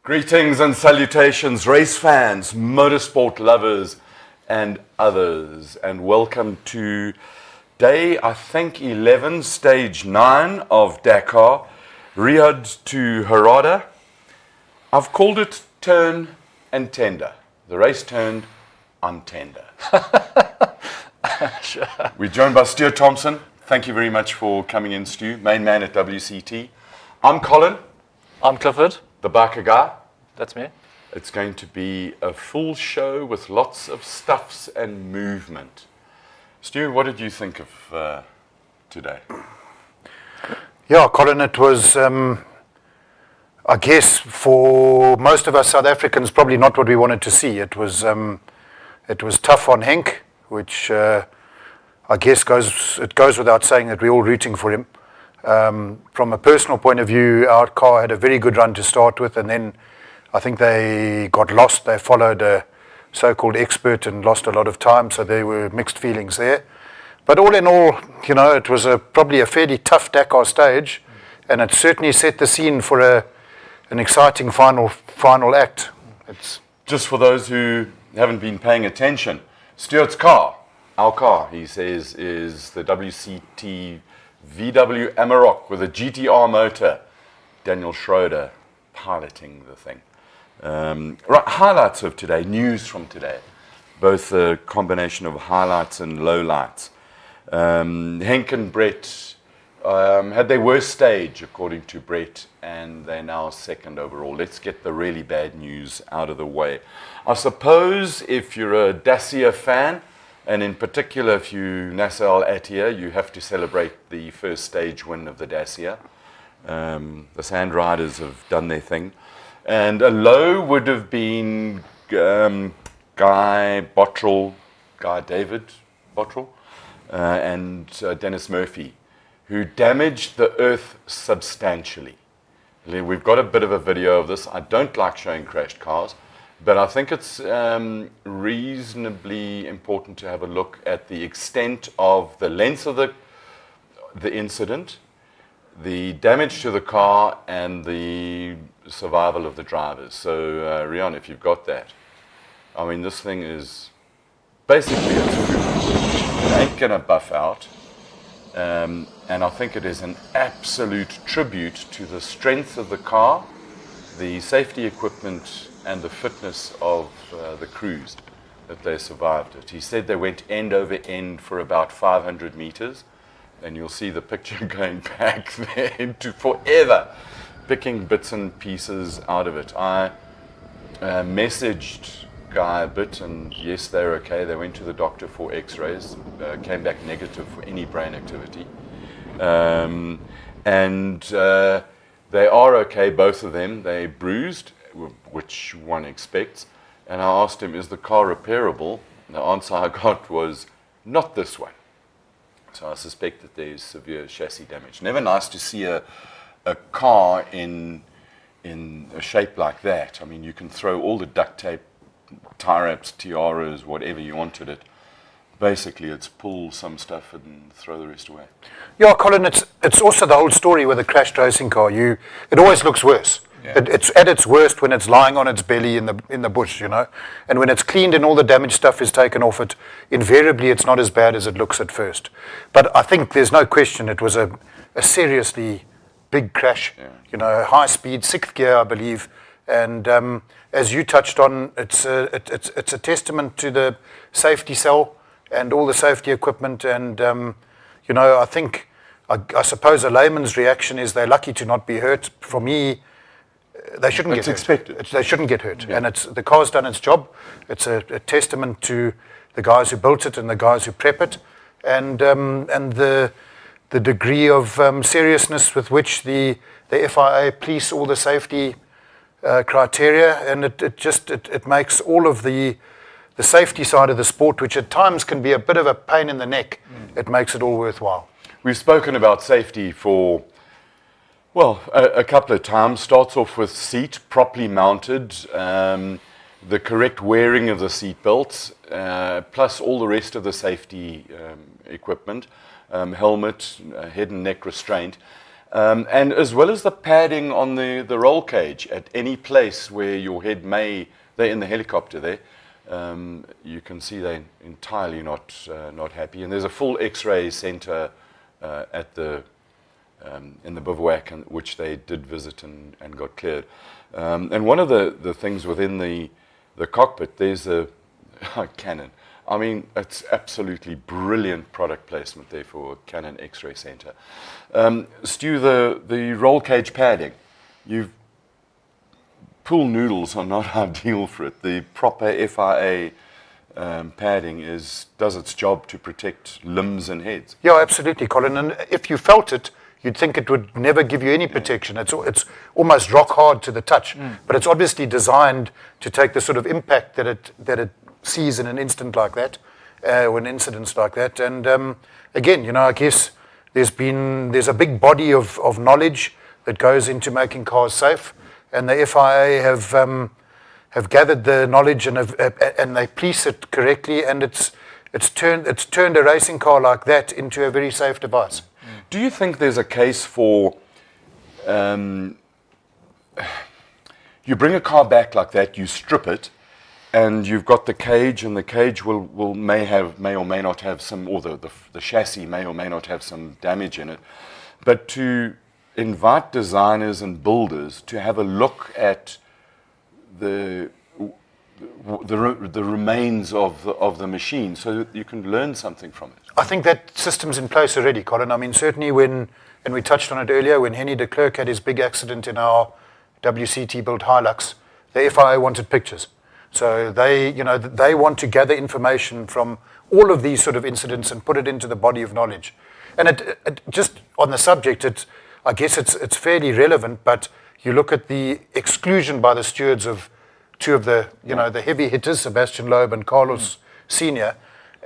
Greetings and salutations, race fans, motorsport lovers, and others, and welcome to day, I think, 11, stage 9 of Dakar, Riyadh to Harada. I've called it turn and tender. The race turned, I'm tender. Sure. We're joined by Stuart Thompson. Thank you very much for coming in, Stu, main man at WCT. I'm Colin. I'm Clifford. The biker guy. That's me. It's going to be a full show with lots of stuffs and movement. Stu, what did you think of today? Yeah, Colin, it was, I guess, for most of us South Africans, probably not what we wanted to see. It was tough on Henk, which I guess goes without saying that we're all rooting for him. From a personal point of view, our car had a very good run to start with, and then I think they got lost. They followed a so-called expert and lost a lot of time, so there were mixed feelings there. But all in all, you know, it was probably a fairly tough Dakar stage, and it certainly set the scene for an exciting final act. Just for those who haven't been paying attention, Stuart's car, our car, he says, is the WCT VW Amarok with a GTR motor. Daniel Schroeder piloting the thing. Right, highlights of today, news from today, both a combination of highlights and lowlights. Henk and Brett had their worst stage, according to Brett, and they're now second overall. Let's get the really bad news out of the way. I suppose if you're a Dacia fan, and in particular if you Nasser Al Attiyah, you have to celebrate the first stage win of the Dacia. The Sand Riders have done their thing. And a low would have been David Bottrell, and Dennis Murphy, who damaged the earth substantially. We've got a bit of a video of this. I don't like showing crashed cars, but I think it's reasonably important to have a look at the extent of the length of the incident, the damage to the car, and the survival of the drivers. So, Rian, if you've got that, I mean, this thing is basically it ain't gonna buff out, and I think it is an absolute tribute to the strength of the car, the safety equipment, and the fitness of the crews that they survived it. He said they went end over end for about 500 meters, and you'll see the picture going back there into forever, picking bits and pieces out of it. I messaged Guy a bit, and yes, they're okay. They went to the doctor for x-rays, came back negative for any brain activity. And they are okay, both of them. They bruised, which one expects. And I asked him, is the car repairable? And the answer I got was, not this one. So I suspect that there's severe chassis damage. Never nice to see a car in a shape like that. I mean, you can throw all the duct tape, tie wraps, tiaras, whatever you want at it. Basically, it's pull some stuff and throw the rest away. Yeah, Colin, it's also the whole story with a crashed racing car. It always looks worse. Yeah. It's at its worst when it's lying on its belly in the bush, you know. And when it's cleaned and all the damaged stuff is taken off it, invariably it's not as bad as it looks at first. But I think there's no question it was a seriously big crash. Yeah. You know, high speed, 6th gear, I believe. And as you touched on, it's a testament to the safety cell and all the safety equipment. And you know, I suppose a layman's reaction is they're lucky to not be hurt. For me, they shouldn't get hurt. Expected. They shouldn't get hurt. Yeah. And the car's done its job. It's a testament to the guys who built it and the guys who prep it, and the degree of seriousness with which the FIA police all the safety criteria, and it makes all of the safety side of the sport, which at times can be a bit of a pain in the neck, it makes it all worthwhile. We've spoken about safety for, well, a couple of times. Starts off with seat properly mounted, the correct wearing of the seat belts, plus all the rest of the safety equipment, helmet, head and neck restraint. And as well as the padding on the roll cage at any place where your head they're in the helicopter there, you can see they're entirely not happy. And there's a full X-ray center at in the bivouac, which they did visit and got cleared. And one of the things within the cockpit, there's a Canon. I mean, it's absolutely brilliant product placement there for Canon X-ray center. Stu, the roll cage padding, pool noodles are not ideal for it. The proper FIA padding does its job to protect limbs and heads. Yeah, absolutely, Colin. And if you felt it, you'd think it would never give you any protection. It's almost rock hard to the touch, but it's obviously designed to take the sort of impact that it sees in an instant like that, or an incident like that. And again, I guess there's a big body of knowledge that goes into making cars safe, and the FIA have gathered the knowledge and they police it correctly, and it's turned a racing car like that into a very safe device. Do you think there's a case for you bring a car back like that, you strip it, and you've got the cage, and the cage may or may not have some, or the chassis may or may not have some damage in it, but to invite designers and builders to have a look at the remains of the machine, so that you can learn something from it? I think that system's in place already, Colin. I mean, certainly and we touched on it earlier, when Henny de Klerk had his big accident in our WCT built Hilux, the FIA wanted pictures. So they want to gather information from all of these sort of incidents and put it into the body of knowledge. And it just on the subject, I guess it's fairly relevant, but you look at the exclusion by the stewards of two of the the heavy hitters, Sebastian Loeb and Carlos Senior,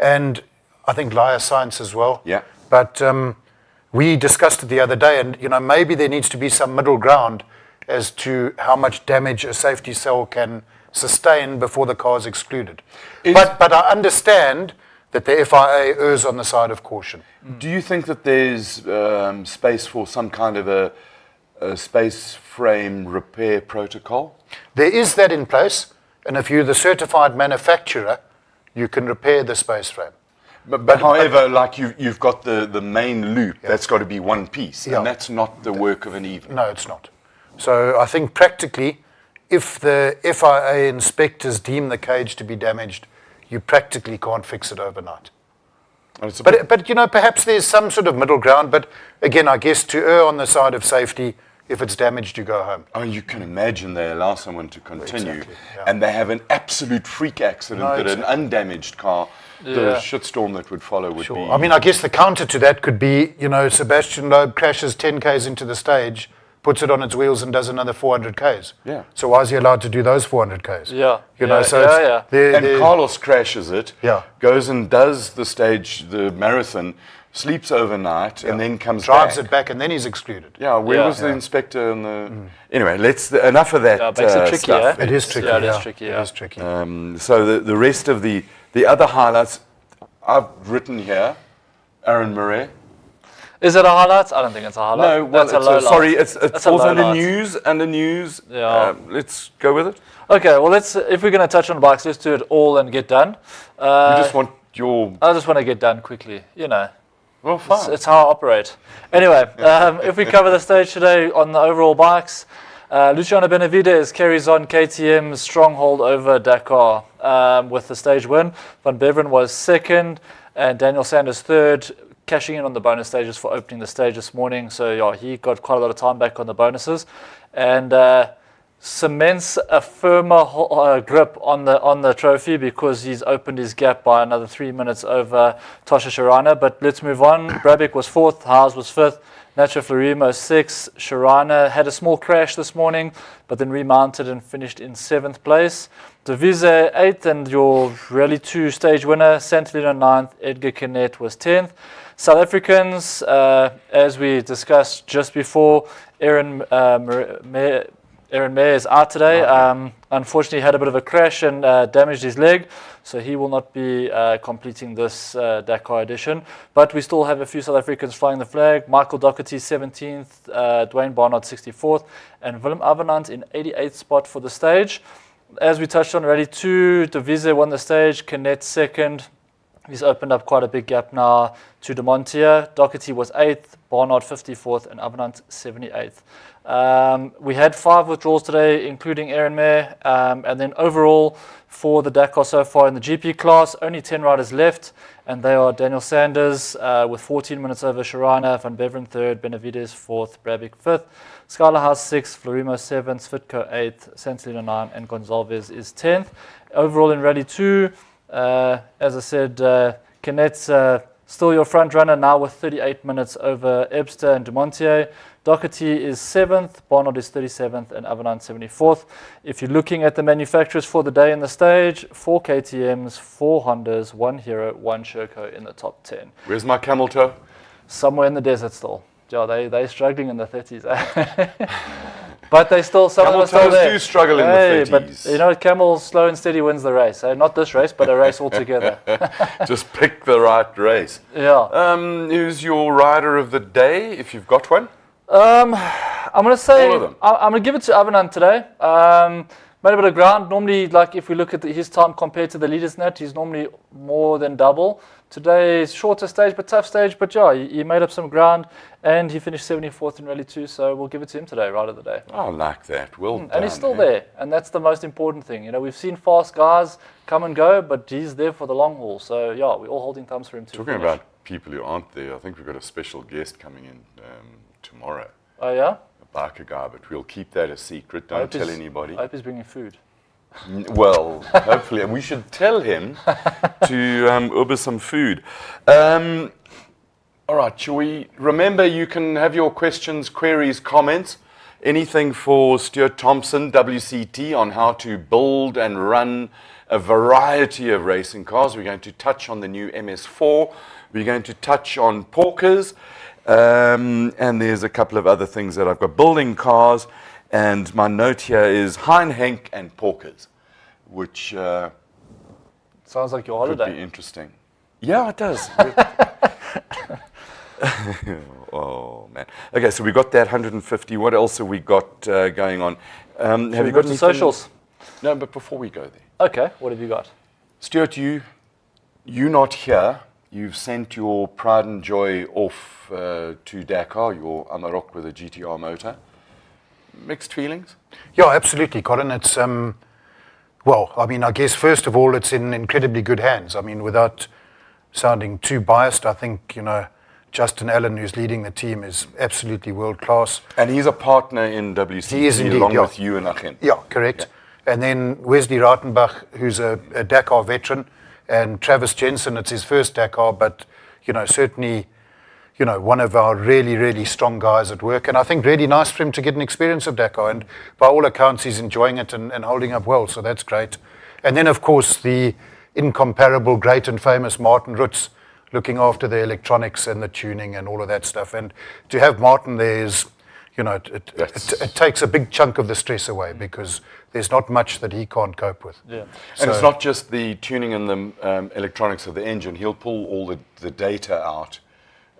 and I think Liar Science as well. Yeah. But we discussed it the other day, and maybe there needs to be some middle ground as to how much damage a safety cell can sustain before the car is excluded. But I understand that the FIA errs on the side of caution. Do you think that there's space for some kind of a space frame repair protocol? There is that in place, and if you're the certified manufacturer, you can repair the space frame. But however, like you've got the main loop, that's got to be one piece, and that's not the work of an even. No, it's not. So I think practically, if the FIA inspectors deem the cage to be damaged, you practically can't fix it overnight. But perhaps there's some sort of middle ground. But again, I guess to err on the side of safety, if it's damaged, you go home. Oh, you can imagine they allow someone to continue, Exactly, yeah. and they have an absolute freak accident that an undamaged car, the shitstorm that would follow would be. I mean, I guess the counter to that could be, Sebastian Loeb crashes 10 Ks into the stage, puts it on its wheels and does another 400 Ks. Yeah. So why is he allowed to do those 400 Ks? Yeah. And Carlos crashes it, Yeah. goes and does the marathon, sleeps overnight, and then drives back. it back, and then he's excluded. Yeah, where was the inspector? Anyway, enough of that makes it tricky, stuff. It is tricky. Yeah, it is tricky. It is tricky. So the rest of the other highlights I've written here, Aaron Murray. Is it a highlight? I don't think it's a highlight. No, well, that's a low light. It falls under news. Yeah. Let's go with it. Okay, well, if we're going to touch on bikes, let's do it all and get done. You just want I just want to get done quickly, Well, fine. It's how I operate. Anyway, if we cover the stage today on the overall bikes, Luciano Benavides carries on KTM's stronghold over Dakar with the stage win. Van Beveren was second, and Daniel Sanders third, cashing in on the bonus stages for opening the stage this morning. So he got quite a lot of time back on the bonuses, and cements a firmer grip on the trophy because he's opened his gap by another 3 minutes over Tosha Sharana. But let's move on. Brabik was fourth, Haas was fifth, Nacho Florimo sixth. Sharana had a small crash this morning, but then remounted and finished in seventh place. Devize eighth, and your Rally 2 stage winner, Santolino ninth, Edgar Canet was 10th. South Africans, as we discussed just before, Aaron Aaron Mayer is out today. Unfortunately, he had a bit of a crash and damaged his leg, so he will not be completing this Dakar edition. But we still have a few South Africans flying the flag. Michael Doherty, 17th, Dwayne Barnard, 64th, and Willem Avenant in 88th spot for the stage. As we touched on already, De Vise won the stage, Canet second. He's opened up quite a big gap now to De Montier. Doherty was 8th, Barnard 54th, and Avenant 78th. We had 5 withdrawals today, including Aaron Mayer. And then overall, for the Dakar so far in the GP class, only 10 riders left. And they are Daniel Sanders with 14 minutes over Sharana, Van Beveren 3rd, Benavides 4th, Brabik 5th, Skylar House 6th, Florimo 7th, Svitko 8th, Santelino 9th, and Gonzalez is 10th. Overall in Rally 2, as I said, Canet's still your front runner now with 38 minutes over Ebster and Dumontier. Doherty is 7th, Barnard is 37th, and Avenant 74th. If you're looking at the manufacturers for the day in the stage, 4 KTMs, 4 Hondas, 1 Hero, 1 Sherco in the top 10. Where's my camel toe? Somewhere in the desert still. Yeah, they're struggling in the 30s. But they still, some of them are still there. Camel toes do struggle in the 30s. But you know, Camel slow and steady wins the race. Not this race, but a race altogether. Just pick the right race. Yeah. Who's your rider of the day, if you've got one? I'm going to say, All of them. I'm going to give it to Avenant today. Made a bit of ground. Normally, like if we look at his time compared to the leaders net, he's normally more than double. Today is shorter stage, but tough stage. But yeah, he made up some ground, and he finished 74th in Rally 2. So we'll give it to him today, right of the day. I like that. Well done. And he's still there, and that's the most important thing. You know, we've seen fast guys come and go, but he's there for the long haul. So yeah, we're all holding thumbs for him to Talking finish. about people who aren't there, I think we've got a special guest coming in tomorrow. Oh yeah? A biker guy, but we'll keep that a secret. Don't tell anybody. I hope he's bringing food. Well, hopefully, and we should tell him to order some food. All right, shall we? Remember, you can have your questions, queries, comments, anything for Stuart Thompson, WCT, on how to build and run a variety of racing cars. We're going to touch on the new MS4. We're going to touch on Porkers. And there's a couple of other things that I've got. Building cars. And my note here is Hein, Henk, and Porkers, which Sounds like your could holiday. be interesting. Yeah, it does. Oh, man. Okay, so we got that 150. What else have we got going on? Have you got any socials? No, but before we go there. Okay, what have you got? Stuart, you not here. You've sent your pride and joy off to Dakar, your Amarok with a GTR motor. Mixed feelings? Yeah, absolutely, Colin. It's, well, I mean, I guess first of all, it's in incredibly good hands. I mean, without sounding too biased, I think, you know, Justin Allen, who's leading the team, is absolutely world class. And he's a partner in WCT He is indeed, along yeah. with you and Achim. Yeah, correct. Yeah. And then Wesley Ratenbach, who's a Dakar veteran, and Travis Jensen, it's his first Dakar, but, you know, certainly, you know, one of our really, really strong guys at work. And I think really nice for him to get an experience of Dakar. And by all accounts, he's enjoying it and holding up well. So that's great. And then, of course, the incomparable, great and famous Martin Rutz looking after the electronics and the tuning and all of that stuff. And to have Martin there is, you know, it takes a big chunk of the stress away because there's not much that he can't cope with. Yeah. And it's not just the tuning and the electronics of the engine. He'll pull all the data out.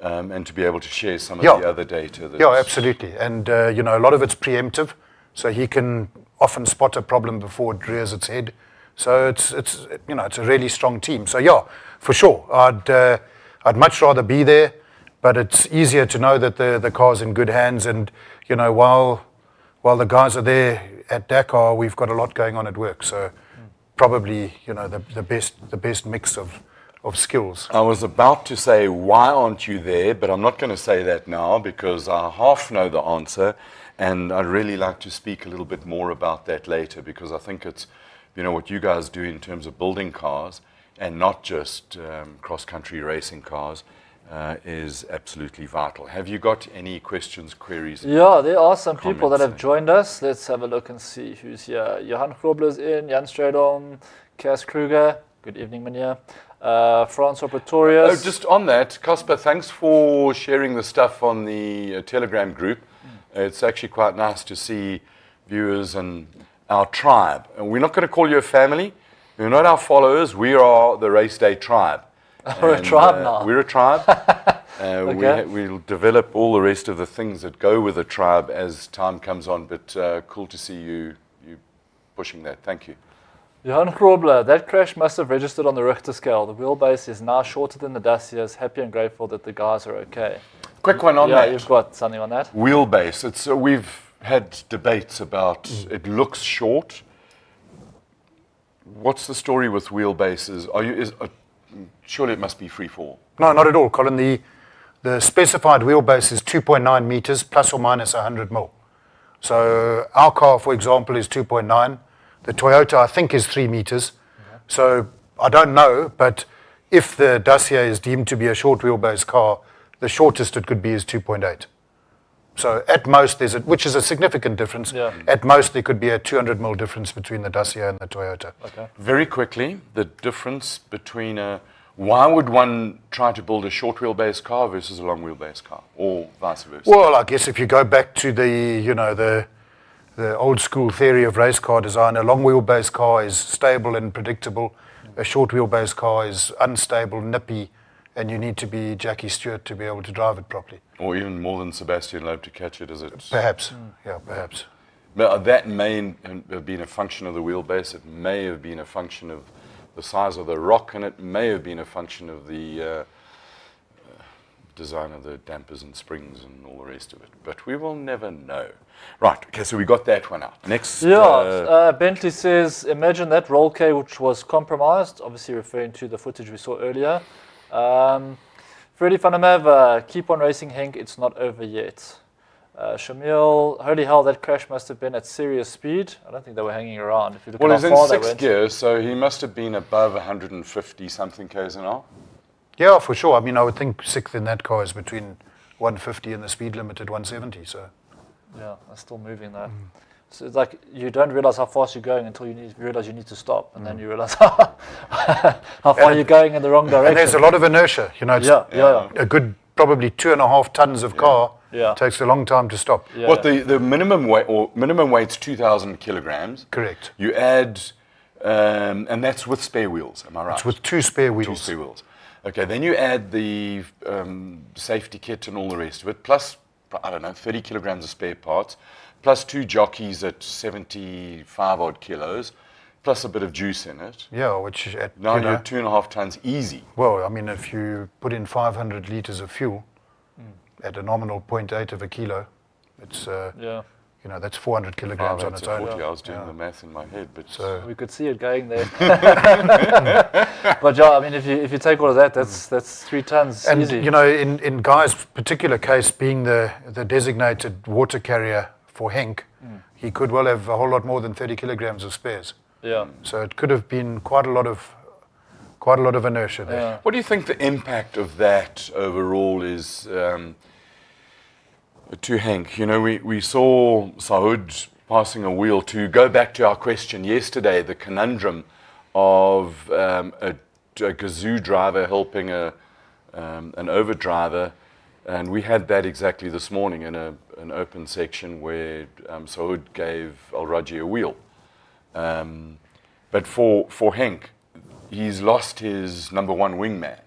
And to be able to share some of the other data. Yeah, absolutely. And, you know, a lot of it's preemptive, so he can often spot a problem before it rears its head. So it's you know, it's a really strong team. So, yeah, for sure. I'd much rather be there, but it's easier to know that the car's in good hands. And, you know, while the guys are there at Dakar, we've got a lot going on at work. So probably, you know, the best mix of skills. I was about to say, why aren't you there? But I'm not going to say that now because I half know the answer. And I'd really like to speak a little bit more about that later because I think it's, you know, what you guys do in terms of building cars and not just cross-country racing cars is absolutely vital. Have you got any questions, queries? Yeah, there are some people that have comments? joined us. Let's have a look and see who's here. Johan Grobler's in, Jan Stradom, Cass Kruger. Good evening, Mania. Francois Pretorius. Oh, just on that, Casper, thanks for sharing the stuff on the Telegram group. It's actually quite nice to see viewers and our tribe. And we're not going to call you a family. You're not our followers. We are the Raceday tribe. We're a tribe now. We're a tribe. Okay. We'll develop all the rest of the things that go with the tribe as time comes on. But cool to see you pushing that. Thank you. Johan Grobler, that crash must have registered on the Richter scale. The wheelbase is now shorter than the Dacia's. Happy and grateful that the guys are okay. Quick one on Yeah, that. you've got something on that. Wheelbase. It's we've had debates about it looks short. What's the story with wheelbases? Surely it must be free fall. No, not at all, Colin. The specified wheelbase is 2.9 meters plus or minus 100 mil. So our car, for example, is 2.9. The Toyota, I think, is 3 meters. Mm-hmm. So I don't know, but if the Dacia is deemed to be a short wheelbase car, the shortest it could be is 2.8. So at most, which is a significant difference. Yeah. At most, there could be a 200 mil difference between the Dacia and the Toyota. Okay. Very quickly, the difference between why would one try to build a short wheelbase car versus a long wheelbase car, or vice versa? Well, I guess if you go back to the old school theory of race car design, a long wheelbase car is stable and predictable. A short wheelbase car is unstable, nippy, and you need to be Jackie Stewart to be able to drive it properly. Or even more than Sebastian Loeb to catch it as it... Perhaps, yeah, perhaps. But that may have been a function of the wheelbase. It may have been a function of the size of the rock, and it may have been a function of the design of the dampers and springs and all the rest of it. But we will never know. Right, okay, so we got that one out. Next. Bentley says, imagine that roll cage which was compromised, obviously referring to the footage we saw earlier. Freddie van der Merwe, keep on racing, Henk, it's not over yet. Shamil, holy hell, that crash must have been at serious speed. I don't think they were hanging around. If you look Well, at he's how far in they sixth went. gear, so he must have been above 150 something k's an hour. Yeah, for sure. I mean, I would think sixth in that car is between 150 and the speed limit at 170. So Yeah, they're still moving though. So it's like you don't realize how fast you're going until you realize you need to stop, and then you realize how far you're going in the wrong direction. and there's a lot of inertia. It's Yeah. a good probably 2.5 tons of car. Yeah. Takes a long time to stop. Yeah. What the minimum weight or minimum weight's 2,000 kilograms. Correct. You add, and that's with spare wheels. Am I right? It's with 2 spare Two wheels. spare wheels. Okay, then you add the safety kit and all the rest of it, plus, I don't know, 30 kilograms of spare parts, plus 2 jockeys at 75 odd kilos, plus a bit of juice in it. Yeah, which at Now you're 2.5 tons easy. well, I mean, if you put in 500 liters of fuel at a nominal 0.8 of a kilo, it's Yeah. that's 400 kilograms on its own. 40. I was doing the math in my head, but So We could see it going there. But yeah, I mean, if you take all of that, that's 3 tons and easy. in Guy's particular case, being the designated water carrier for Henk, he could well have a whole lot more than 30 kilograms of spares. Yeah. So it could have been quite a lot of inertia there. Yeah. what do you think the impact of that overall is to Henk? We saw Sahoud passing a wheel. To go back to our question yesterday, the conundrum of a Gazoo driver helping an overdriver, and we had that exactly this morning in an open section where Sahoud gave Al Raji a wheel. But for Henk, he's lost his number one wingman,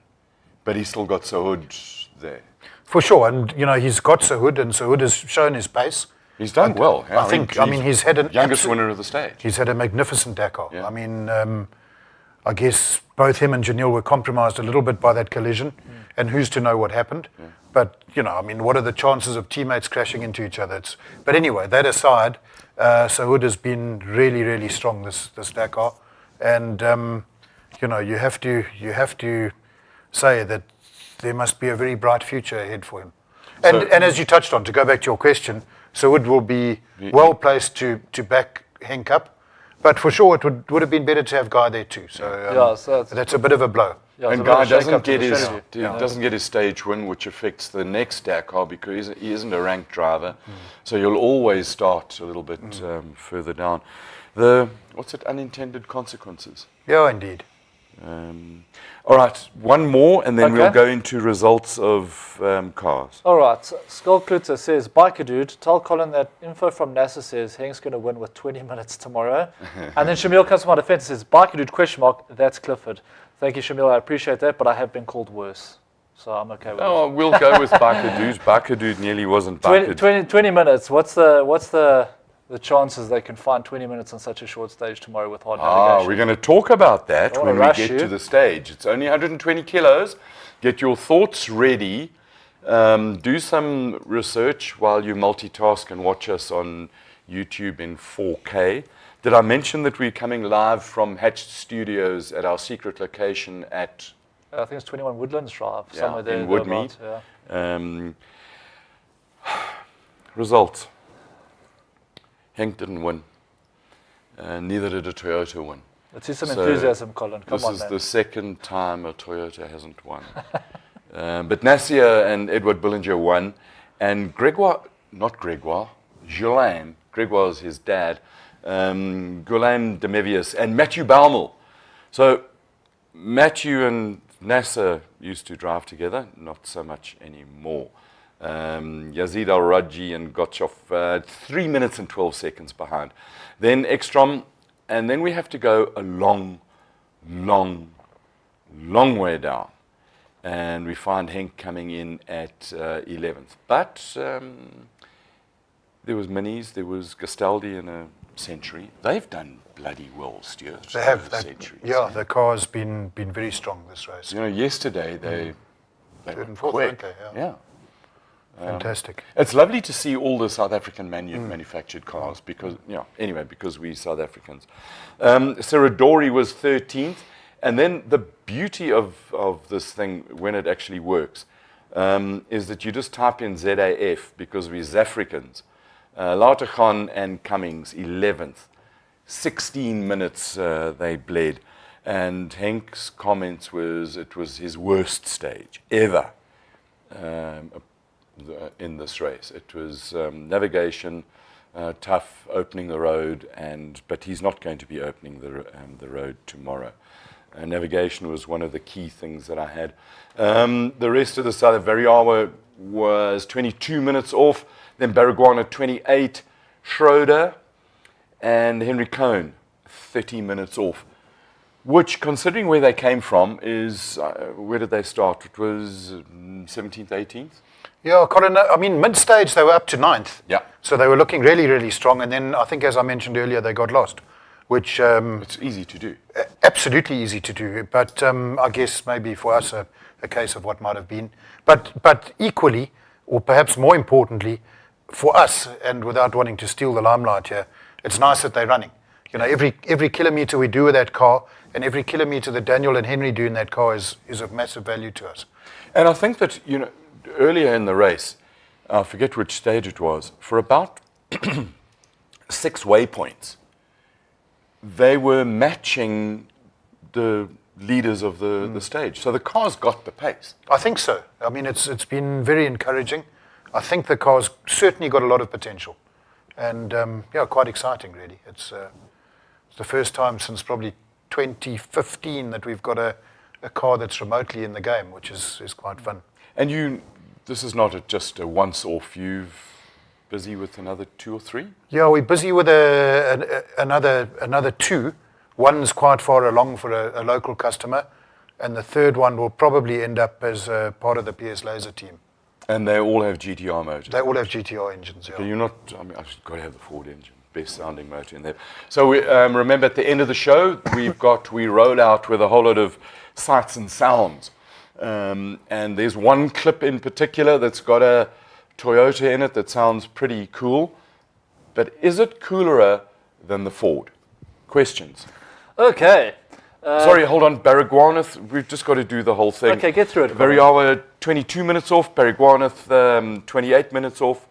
but he's still got Sahoud there. For sure, and he's got Sahoud, and Sahoud has shown his pace. He's done well. I think. I mean, he's had an youngest winner of the stage. He's had a magnificent Dakar. Yeah. I mean, I guess both him and Janelle were compromised a little bit by that collision, and who's to know what happened? Yeah. But I mean, what are the chances of teammates crashing into each other? But anyway, that aside, Sahoud has been really, really strong this Dakar, and you have to say that there must be a very bright future ahead for him. And as you touched on, to go back to your question, Sahoud will be well placed to back Henk up, but for sure it would have been better to have Guy there too. So, So that's a bit of a blow. yeah, And it's a bit of Guy a shake-up doesn't to get the his strategy. doesn't get his stage win, which affects the next Dakar because he isn't a ranked driver. So you'll always start a little bit further down. Unintended consequences. Yeah, indeed. All right, one more, and then we'll Okay. go into results of cars. All right. Skull Kluter says, Biker Dude, tell Colin that info from NASA says Hank's going to win with 20 minutes tomorrow. And then Shamil comes to my defense and says, Biker Dude, question mark, that's Clifford. Thank you, Shamil. I appreciate that, but I have been called worse. So I'm okay with it. Oh, we'll go with Biker Dude. Biker Dude nearly wasn't Biker 20 minutes. What's the chances they can find 20 minutes on such a short stage tomorrow with hard navigation? We're going to talk about that Don't when wanna we rush get you. to the stage. It's only 120 kilos. Get your thoughts ready. Do some research while you multitask and watch us on YouTube in 4K. Did I mention that we're coming live from Hatched Studios at our secret location at I think it's 21 Woodlands Drive, somewhere there. in Woodmead? Yeah. Results. Henk didn't win. Neither did a Toyota win. Let's see some So enthusiasm, Colin. Come This on, is man. the second time a Toyota hasn't won. But Nassia and Edward Billinger won. And Ghislain, Gregoire is his dad, Ghislain Demevius, and Matthew Baumel. So Matthew and Nasser used to drive together, not so much anymore. Yazid Al-Raji and Gottschalk, 3 minutes and 12 seconds behind. Then Ekstrom, and then we have to go a long way down. And we find Henk coming in at 11th. But there was Minis, there was Gastaldi in a Century. They've done bloody well, Stuart. They have. over centuries. Yeah, the car's been very strong this race. You know, yesterday they Third were and fourth, quick. weren't they? Yeah. Fantastic. It's lovely to see all the South African manufactured cars because, because we South Africans. Seradori was 13th. And then the beauty of this thing, when it actually works, is that you just type in ZAF because we're Zafricans. Lautergan and Cummings, 11th. 16 minutes they bled. And Henk's comments was it was his worst stage ever in this race. It was navigation, tough, opening the road, but he's not going to be opening the road tomorrow. Navigation was one of the key things that I had. The rest of the side, Variawa was 22 minutes off, then Baragwana 28, Schroeder and Henry Cohn 30 minutes off. Which, considering where they came from, is where did they start? It was 17th, 18th? Yeah, Colin, I mean, mid-stage they were up to 9th. Yeah. So they were looking really, really strong. And then I think, as I mentioned earlier, they got lost, which It's easy to do. absolutely easy to do. But I guess maybe for us a case of what might have been. But equally, or perhaps more importantly, for us, and without wanting to steal the limelight here, it's nice that they're running. You know, every kilometre we do with that car, and every kilometre that Daniel and Henry do in that car is of massive value to us. And I think that, earlier in the race, I forget which stage it was, for about 6 waypoints, they were matching the leaders of the stage. So the cars got the pace. I think so. I mean, it's been very encouraging. I think the car's certainly got a lot of potential. And, quite exciting, really. It's the first time since probably 2015 that we've got a car that's remotely in the game, which is quite fun. And this is not just a once-off. You're busy with another 2 or 3? Yeah, we're busy with another 2. One's quite far along for a local customer, and the third one will probably end up as part of the PS Laser team. And they all have GTR motors. They all have GTR engines, yeah. You're not, I've got to have the Ford engine. Best sounding motor in there. So we, remember at the end of the show, we roll out with a whole lot of sights and sounds. And there's one clip in particular that's got a Toyota in it that sounds pretty cool. But is it cooler than the Ford? Questions. Okay. Sorry, hold on. Baragwanath, we've just got to do the whole thing. Okay, get through it. Variawa, 22 minutes off. Baragwanath, 28 minutes off.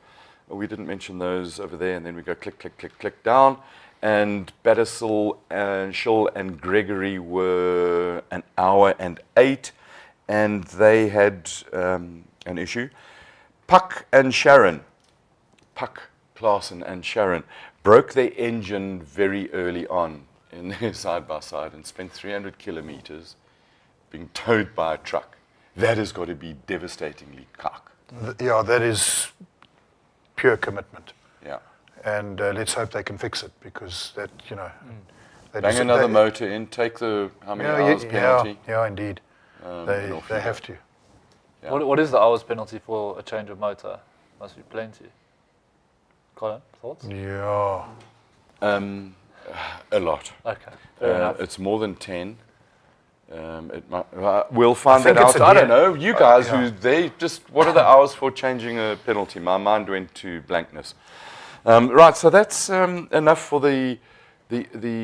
We didn't mention those over there. And then we go click, click, click, click down. And Battisel and Schill and Gregory were 1 hour and 8. And they had an issue. Puck and Sharon, Puck, Klaassen and Sharon, broke their engine very early on in their side-by-side and spent 300 kilometers being towed by a truck. That has got to be devastatingly cock. Yeah, that is pure commitment. Yeah. And let's hope they can fix it, because that, you know... Bang another motor in, take the how many hours penalty. Yeah, indeed. They have to. Yeah. What is the hours penalty for a change of motor? Must be plenty. Colin, thoughts? Yeah. A lot. Okay, fair enough. It's more than 10. It might, we'll find that think out. I don't yeah. know. You guys, Yeah. what are the hours for changing a penalty? My mind went to blankness. Right, so that's enough for the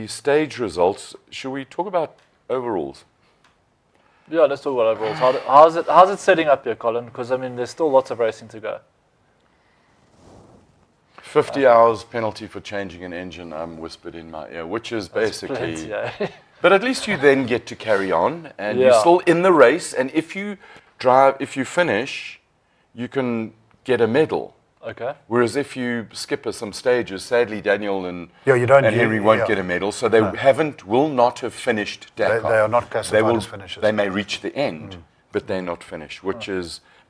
stage results. Should we talk about overalls? Yeah, let's talk about overalls. How's it setting up here, Colin? Because I mean, there's still lots of racing to go. 50 hours penalty for changing an engine, whispered in my ear, which is basically... Plenty, eh? But at least you then get to carry on, and Yeah. you're still in the race, and if you finish, you can get a medal. Okay. Whereas if you skip some stages, sadly Daniel and Henry won't get a medal, so they will not have finished Dakar. They are not classified as finishers. They may reach the end, but they're not finished,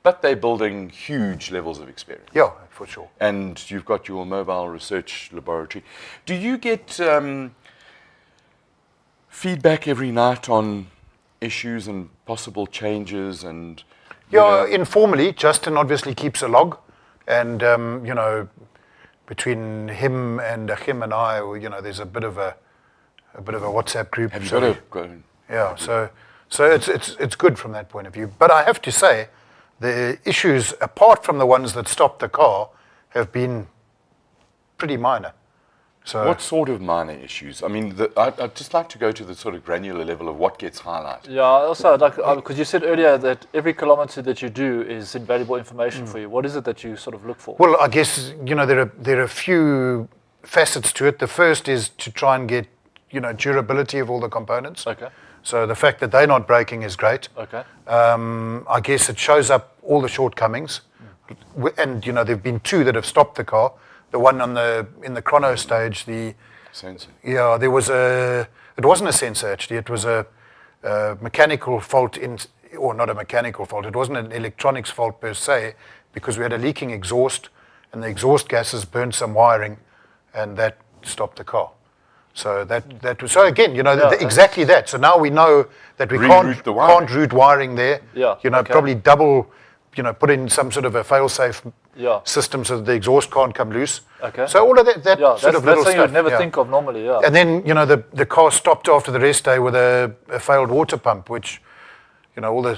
but they're building huge levels of experience. Yeah, for sure. And you've got your mobile research laboratory. Do you get feedback every night on issues and possible changes? And informally, Justin obviously keeps a log, and you know, between him and him and I, you know, there's a bit of a WhatsApp group. Have you got a go? Yeah, so it's good from that point of view. But I have to say, the issues, apart from the ones that stopped the car, have been pretty minor. So What sort of minor issues? I mean, I'd just like to go to the sort of granular level of what gets highlighted. Yeah, also, like, because you said earlier that every kilometer that you do is invaluable information for you. What is it that you sort of look for? Well, I guess, you know, there are a few facets to it. The first is to try and get, you know, durability of all the components. Okay. So the fact that they're not breaking is great. Okay. I guess it shows up all the shortcomings. And, you know, there have been two that have stopped the car. The one in the chrono stage, Sensor. yeah, it wasn't a sensor actually, it was a mechanical fault or not a mechanical fault, it wasn't an electronics fault per se, because we had a leaking exhaust and the exhaust gases burned some wiring and that stopped the car. So that was, so again, you know, exactly that. So now we know that we can't route wiring there. Yeah, you know, okay. probably double, you know, put in some sort of a fail-safe system so that the exhaust can't come loose. Okay. So all of that sort of little that's something stuff. you'd never think of normally, yeah. And then, you know, the car stopped after the rest day with a failed water pump, which, you know, all the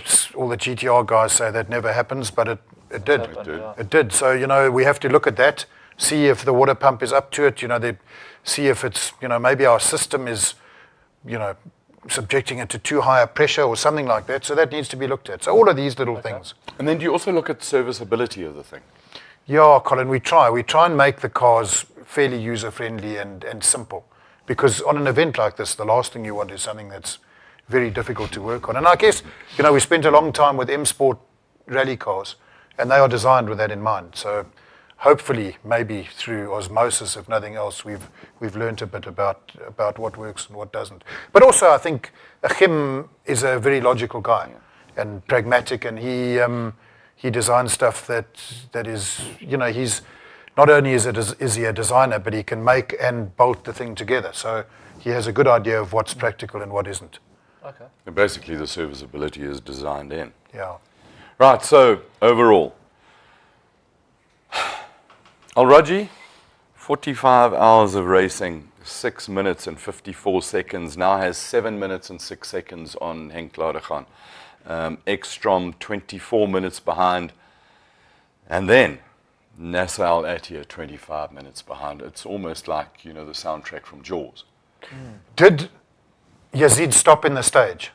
GTR guys say that never happens, but it did. It did. So, you know, we have to look at that, see if the water pump is up to it, you know, see if it's, you know, maybe our system is, you know, subjecting it to too high a pressure or something like that. So that needs to be looked at. So all of these little things. And then do you also look at serviceability of the thing? Yeah, Colin, we try and make the cars fairly user-friendly and simple. Because on an event like this, the last thing you want is something that's very difficult to work on. And I guess, you know, we spent a long time with M Sport rally cars, and they are designed with that in mind. So hopefully, maybe through osmosis, if nothing else, we've learned a bit about what works and what doesn't. But also, I think Achim is a very logical guy and pragmatic, and he designs stuff that is, you know, he's not only is he a designer, but he can make and bolt the thing together. So he has a good idea of what's practical and what isn't. Okay. And basically, the serviceability is designed in. Yeah. Right, so overall, Al-Raji, 45 hours of racing, 6 minutes and 54 seconds, now has 7 minutes and 6 seconds on Henk Lauderdam. Ekstrom, 24 minutes behind. And then Nasser Al-Attiyah, 25 minutes behind. It's almost like, you know, the soundtrack from Jaws. Did Yazid stop in the stage?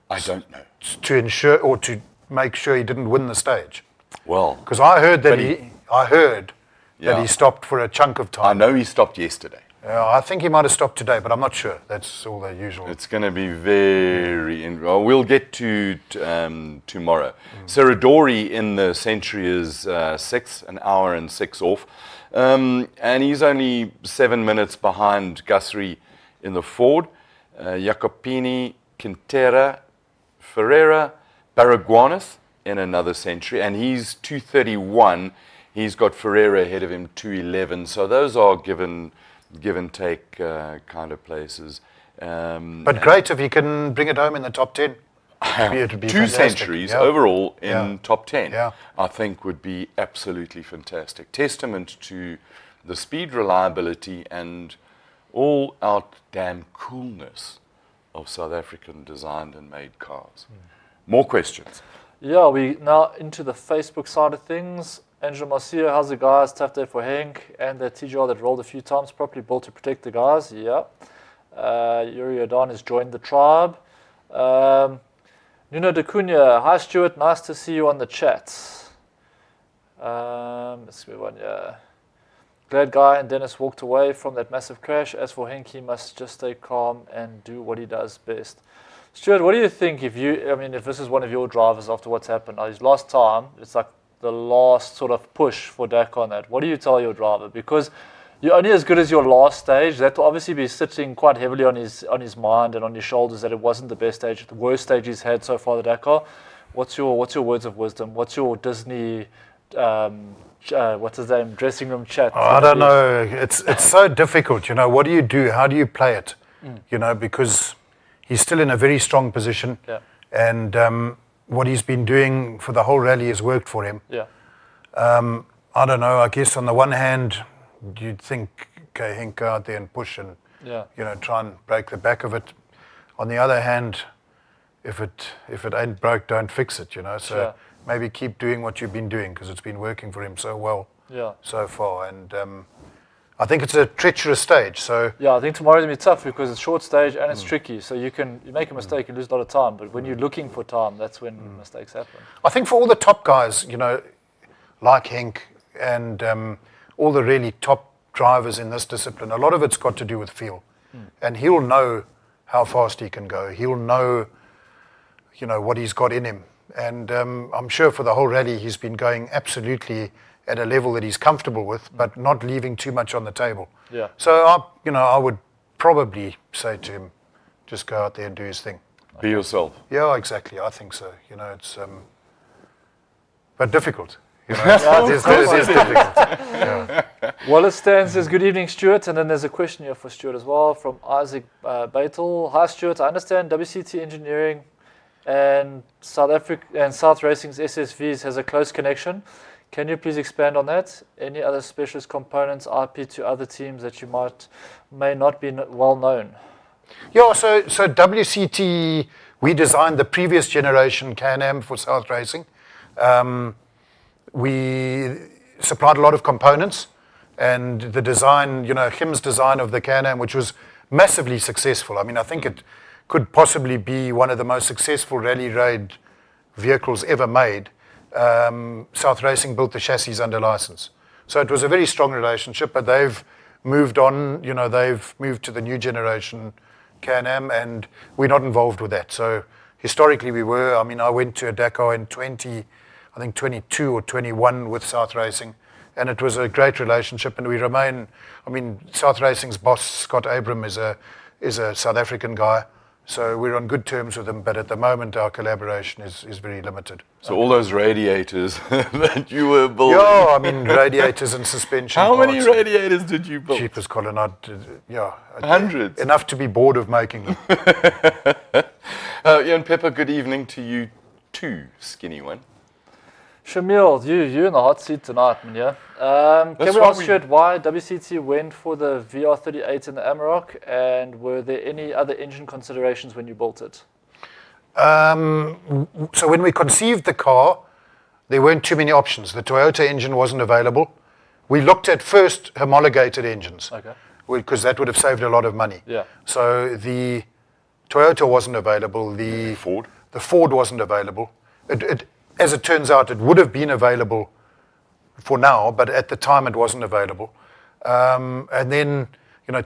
I don't know. To ensure or to make sure he didn't win the stage? Well, Because I heard that Yeah. he stopped for a chunk of time. I know he stopped yesterday. I think he might have stopped today, but I'm not sure. That's all the usual. It's going to be well, we'll get to tomorrow. Seradori in the Century is 6, an hour and 6 off. And he's only 7 minutes behind Gusri in the Ford, Jacopini, Quintera, Ferreira, Barraguanas in another century, and he's 231. He's got Ferreira ahead of him, 211. So those are give and take kind of places. But great if he can bring it home in the top 10. It'd be 2 fantastic. centuries Yeah. overall in Yeah. top 10, Yeah. I think would be absolutely fantastic. Testament to the speed, reliability, and all-out damn coolness of South African designed and made cars. More questions? Yeah, we now into the Facebook side of things. Angela Marcia, how's the guys? Tough day for Henk and the TGR that rolled a few times, properly built to protect the guys. Yeah. Yuri Odan has joined the tribe. Nuno de Cunha, hi Stuart, nice to see you on the chat. Let's move on, yeah. Glad Guy and Dennis walked away from that massive crash. As for Henk, he must just stay calm and do what he does best. Stuart, what do you think if this is one of your drivers after what's happened? His last time, it's like the last sort of push for Dakar on that. What do you tell your driver? Because you're only as good as your last stage. That will obviously be sitting quite heavily on his mind and on his shoulders that it wasn't the best stage, the worst stage he's had so far, the Dakar. What's your words of wisdom? What's your Disney, what's his name, dressing room chat? Oh, I don't know. It's so difficult. What do you do? How do you play it? Because he's still in a very strong position. Yeah. And what he's been doing for the whole rally has worked for him. Yeah. I don't know. I guess on the one hand, you'd think, okay, Henk, go out there and push and try and break the back of it. On the other hand, if it ain't broke, don't fix it. So maybe keep doing what you've been doing because it's been working for him so well so far. And I think it's a treacherous stage. So I think tomorrow's gonna be tough because it's short stage and it's tricky. So you make a mistake and lose a lot of time. But when you're looking for time, that's when mistakes happen. I think for all the top guys, like Henk and all the really top drivers in this discipline, a lot of it's got to do with feel. And he'll know how fast he can go. He'll know, what he's got in him. And I'm sure for the whole rally, he's been going absolutely at a level that he's comfortable with, but not leaving too much on the table. Yeah. So, I would probably say to him, just go out there and do his thing. Be yourself. Yeah, exactly. I think so. It's but difficult. It's difficult. Yeah. Wallace Stan says, good evening, Stuart. And then there's a question here for Stuart as well from Isaac Baitel. Hi, Stuart. I understand WCT Engineering and South Racing's SSVs has a close connection. Can you please expand on that? Any other specialist components, IP to other teams that you may not be well known? Yeah, so WCT, we designed the previous generation Can-Am for South Racing. We supplied a lot of components, and the design, Kim's design of the Can-Am, which was massively successful. I think it could possibly be one of the most successful rally raid vehicles ever made. South Racing built the chassis under license. So it was a very strong relationship, but they've moved on, they've moved to the new generation Can-Am, and we're not involved with that. So historically we were. I went to a Dakar in 22 or 21 with South Racing, and it was a great relationship, and we remain. South Racing's boss, Scott Abram, is a South African guy, so we're on good terms with him, but at the moment our collaboration is very limited. So all those radiators that you were building. Yeah, radiators and suspension How parts. many radiators did you build? Cheapest, Colin. Hundreds. Enough to be bored of making them. Ian Pepper, good evening to you too, skinny one. Shamil, you're in the hot seat tonight, man, yeah? Can we ask Stuart why WCT went for the VR38 in the Amarok, and were there any other engine considerations when you built it? So when we conceived the car, there weren't too many options. The Toyota engine wasn't available. We looked at first homologated engines, because that would have saved a lot of money. Yeah. So the Toyota wasn't available. The Ford wasn't available. As it turns out, it would have been available for now, but at the time it wasn't available. And then,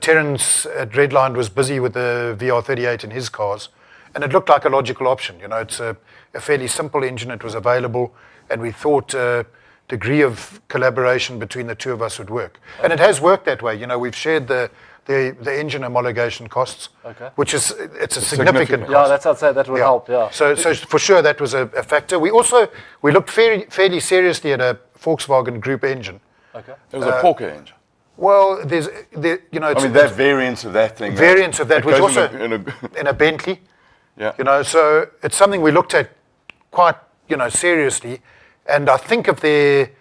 Terence at Redline was busy with the VR38 in his cars, and it looked like a logical option. It's a fairly simple engine. It was available, and we thought a degree of collaboration between the two of us would work. And it has worked that way. We've shared the the engine homologation costs, Okay. which is it's a significant cost. Yeah, that's I'd say that would help. Yeah. So for sure that was a factor. We looked fairly seriously at a Volkswagen Group engine. Okay. It was a Porker engine. Well, it's that variance of that thing. variants of that was goes also in in a Bentley. Yeah. So it's something we looked at quite seriously, and I think if there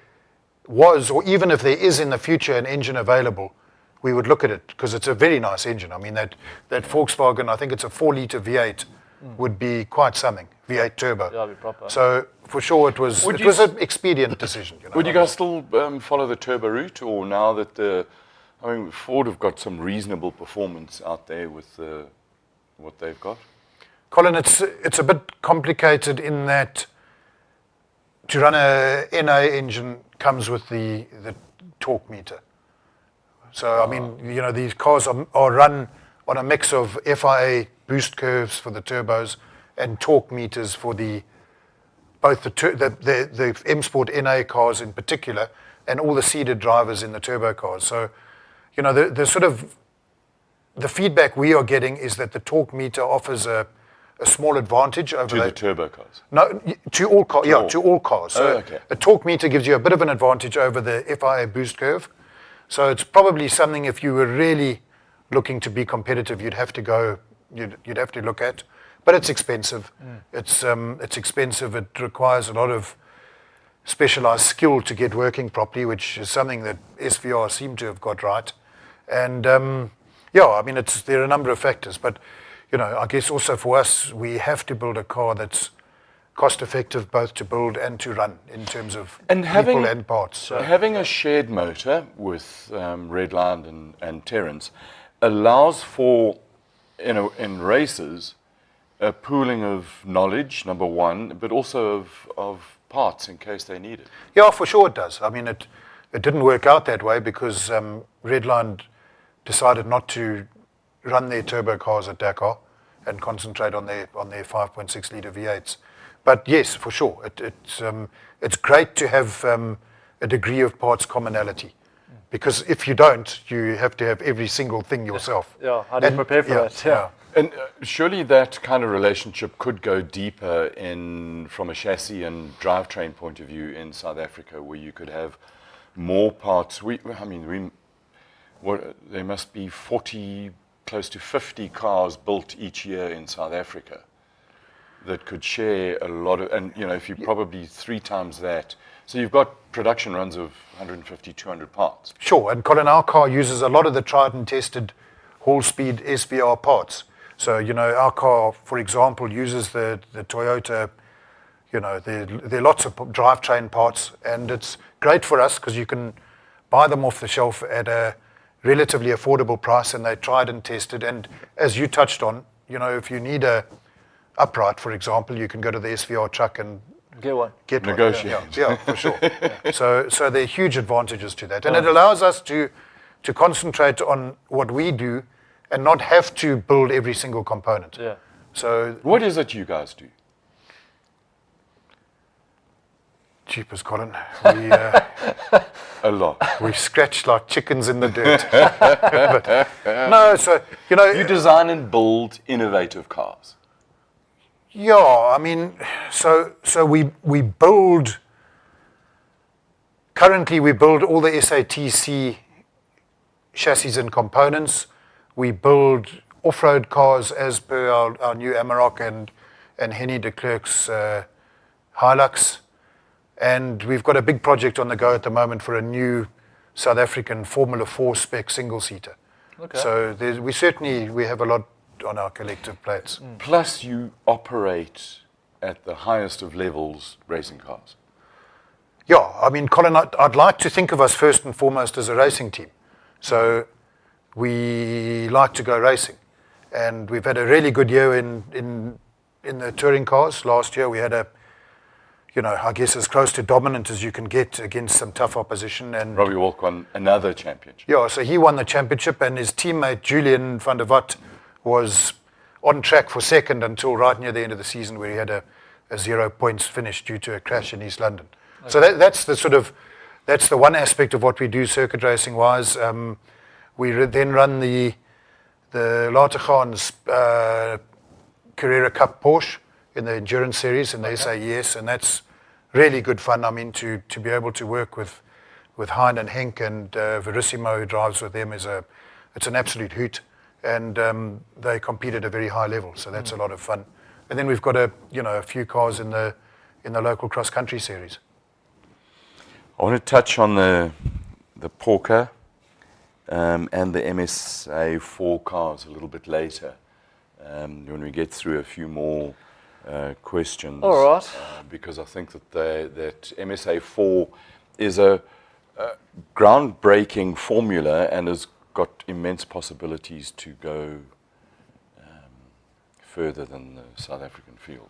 was, or even if there is in the future, an engine available, we would look at it because it's a very nice engine. I mean that Volkswagen, I think it's a 4-litre V8, would be quite something. V8 turbo. Yeah, it'd be proper. So for sure it was an expedient decision. Would you guys still follow the turbo route, or now that Ford have got some reasonable performance out there with what they've got? Colin, it's a bit complicated in that to run a NA engine comes with the torque meter. So I mean, these cars are run on a mix of FIA boost curves for the turbos and torque meters for both the M Sport NA cars in particular, and all the seeded drivers in the turbo cars. So, the sort of the feedback we are getting is that the torque meter offers a small advantage over the turbo cars. No, to all cars. Yeah, to all cars. So okay. a torque meter gives you a bit of an advantage over the FIA boost curve. So it's probably something, if you were really looking to be competitive, you'd have to look at. But it's expensive. It's expensive. It requires a lot of specialized skill to get working properly, which is something that SVR seem to have got right. And there are a number of factors. But I guess also for us, we have to build a car that's cost effective both to build and to run in terms of people and parts. So having a shared motor with Redline and Terrence allows for, in races, a pooling of knowledge, number one, but also of parts in case they need it. Yeah, for sure it does. I mean, it didn't work out that way because Redline decided not to run their turbo cars at Dakar and concentrate on their 5.6 litre V8s. But yes, for sure, it's great to have a degree of parts commonality, because if you don't, you have to have every single thing yourself. Yeah, how do you prepare for that? Yeah. And surely that kind of relationship could go deeper from a chassis and drivetrain point of view in South Africa, where you could have more parts. There must be 40, close to 50 cars built each year in South Africa that could share a lot of, and if you probably 3 times that, so you've got production runs of 150, 200 parts. Sure, and Colin, our car uses a lot of the tried and tested Hall Speed SVR parts. So, our car, for example, uses the Toyota, there are lots of drivetrain parts, and it's great for us because you can buy them off the shelf at a relatively affordable price, and they're tried and tested. And as you touched on, if you need a upright, for example, you can go to the SVR truck and get one. Negotiate. Yeah, for sure. So there are huge advantages to that, and it allows us to concentrate on what we do and not have to build every single component. Yeah. So what is it you guys do? Cheapers, Colin. A lot. We scratch like chickens in the dirt. But, no, so you design and build innovative cars. Yeah, I mean, so we build. Currently, we build all the SATC chassis and components. We build off-road cars as per our new Amarok and Henny de Klerk's Hilux. And we've got a big project on the go at the moment for a new South African Formula 4 spec single-seater. Okay. So we have a lot on our collective plates. Plus you operate at the highest of levels racing cars. Yeah, I mean, Colin, I'd like to think of us first and foremost as a racing team. So we like to go racing. And we've had a really good year in the touring cars. Last year we had I guess as close to dominant as you can get against some tough opposition. And Robbie Walk won another championship. Yeah, so he won the championship, and his teammate Julian van der Walt was on track for second until right near the end of the season, where he had a 0 points finish due to a crash in East London. Okay. So that's the one aspect of what we do circuit racing wise. then run the Latergaan's Carrera Cup Porsche in the endurance series in the SAS, and that's really good fun. I mean, to be able to work with Hein and Henk and Verissimo, who drives with them, it's an absolute hoot. And they compete at a very high level, so that's a lot of fun. And then we've got a few cars in the local cross country series. I want to touch on the Porker and the MSA4 cars a little bit later when we get through a few more questions. All right. Because I think that MSA4 is a groundbreaking formula and has got immense possibilities to go further than the South African field.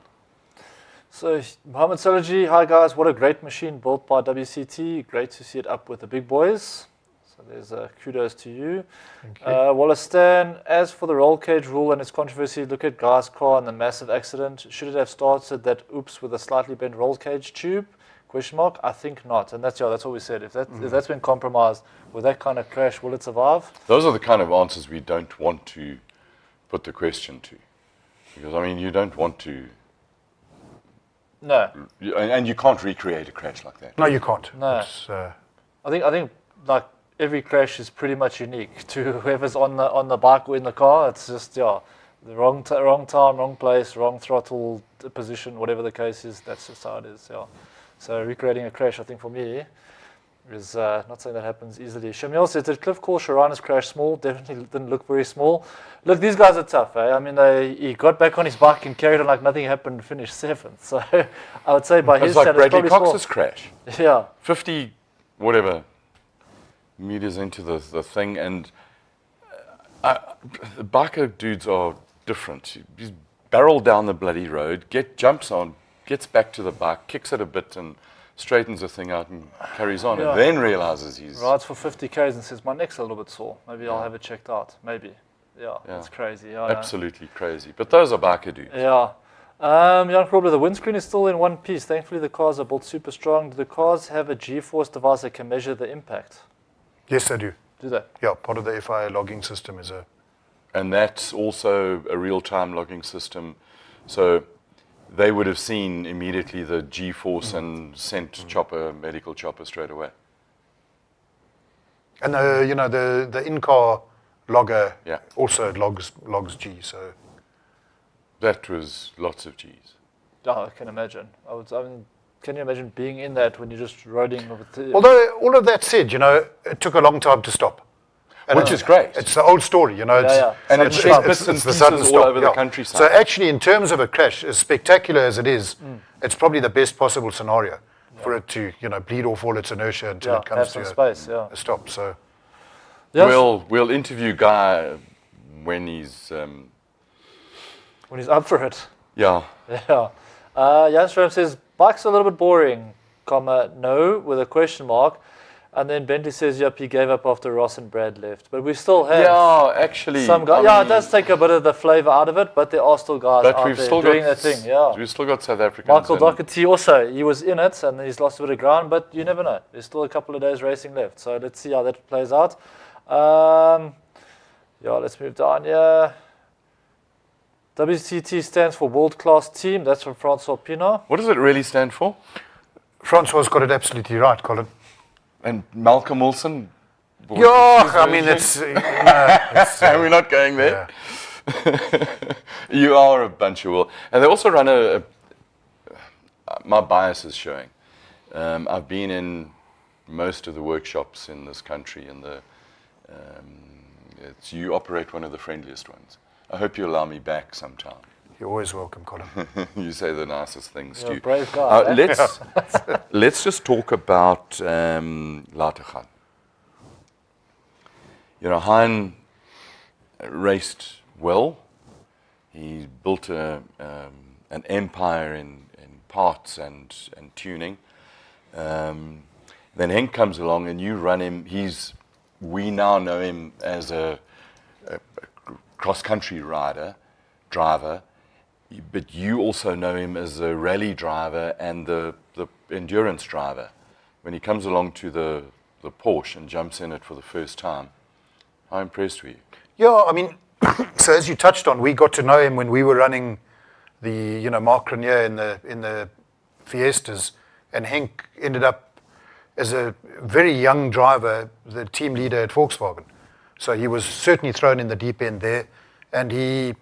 So, Mohammed Salaji, hi guys, what a great machine built by WCT. Great to see it up with the big boys. So there's kudos to you. Thank you. Wallace Stan, as for the roll cage rule and its controversy, look at Guy's car and the massive accident. Should it have started that oops with a slightly bent roll cage tube? Question mark? I think not. And that's what we said. If that's been compromised with that kind of crash, will it survive? Those are the kind of answers we don't want to put the question to. Because, I mean, you don't want to... No. And you can't recreate a crash like that. No, you can't. No. I think like every crash is pretty much unique to whoever's on the bike or in the car. It's just the wrong time, wrong place, wrong throttle position, whatever the case is. That's just how it is. Yeah. So recreating a crash, I think for me, is not something that happens easily. Shamil says, did Cliff call Sharana's crash small? Definitely didn't look very small. Look, these guys are tough. Eh? I mean, he got back on his bike and carried on like nothing happened and finished 7th. So I would say by his it's like standards, Bradley probably Cox's crash. Yeah. 50, whatever, meters into the thing. And the biker dudes are different. He's barreled down the bloody road, jumps on, gets back to the bike, kicks it a bit and straightens the thing out and carries on, and then realizes he's... Rides for 50 Ks and says, my neck's a little bit sore. Maybe I'll have it checked out. Maybe. Yeah, it's crazy. Absolutely crazy. But those are biker dudes. Yeah. Jan Krobler, the windscreen is still in one piece. Thankfully, the cars are built super strong. Do the cars have a G-force device that can measure the impact? Yes, they do. Do they? Yeah, part of the FIA logging system is a... And that's also a real-time logging system. So they would have seen immediately the G-force and sent medical chopper straight away. And the in-car logger also logs G. So that was lots of Gs. Oh, I can imagine. Can you imagine being in that when you're just riding with the... Although all of that said, it took a long time to stop. Which is great. It's the old story, And it's the sudden stop all over the countryside. So actually, in terms of a crash, as spectacular as it is, it's probably the best possible scenario for it to, bleed off all its inertia until it comes to a stop. So we'll interview Guy when he's up for it. Yeah. Yeah. Jan Strom says, bike's a little bit boring, no, with a question mark. And then Bentley says, yep, he gave up after Ross and Brad left. But we still have actually, some guys. Yeah, it does take a bit of the flavour out of it, but there are still guys out there doing that thing. Yeah. We've still got South Africans. Michael Doherty also, he was in it and he's lost a bit of ground, but you never know. There's still a couple of days racing left. So let's see how that plays out. Let's move down here. WCT stands for World Class Team. That's from Francois Pina. What does it really stand for? Francois's got it absolutely right, Colin. And Malcolm Wilson? it's... we're not going there. Yeah. You are a bunch of will. And they also run my bias is showing. I've been in most of the workshops in this country, and you operate one of the friendliest ones. I hope you allow me back sometime. You're always welcome, Colin. You say the nicest things, Stu. You're a brave guy. Let's just talk about Latergan. Hein raced well. He built an empire in parts and tuning. Then Henk comes along and you run him. We now know him as a cross-country driver. But you also know him as a rally driver and the endurance driver. When he comes along to the Porsche and jumps in it for the first time, How impressed were you? Yeah, I mean, so as you touched on, we got to know him when we were running the, Mark Grenier in the Fiestas, and Henk ended up as a very young driver, the team leader at Volkswagen. So he was certainly thrown in the deep end there, and he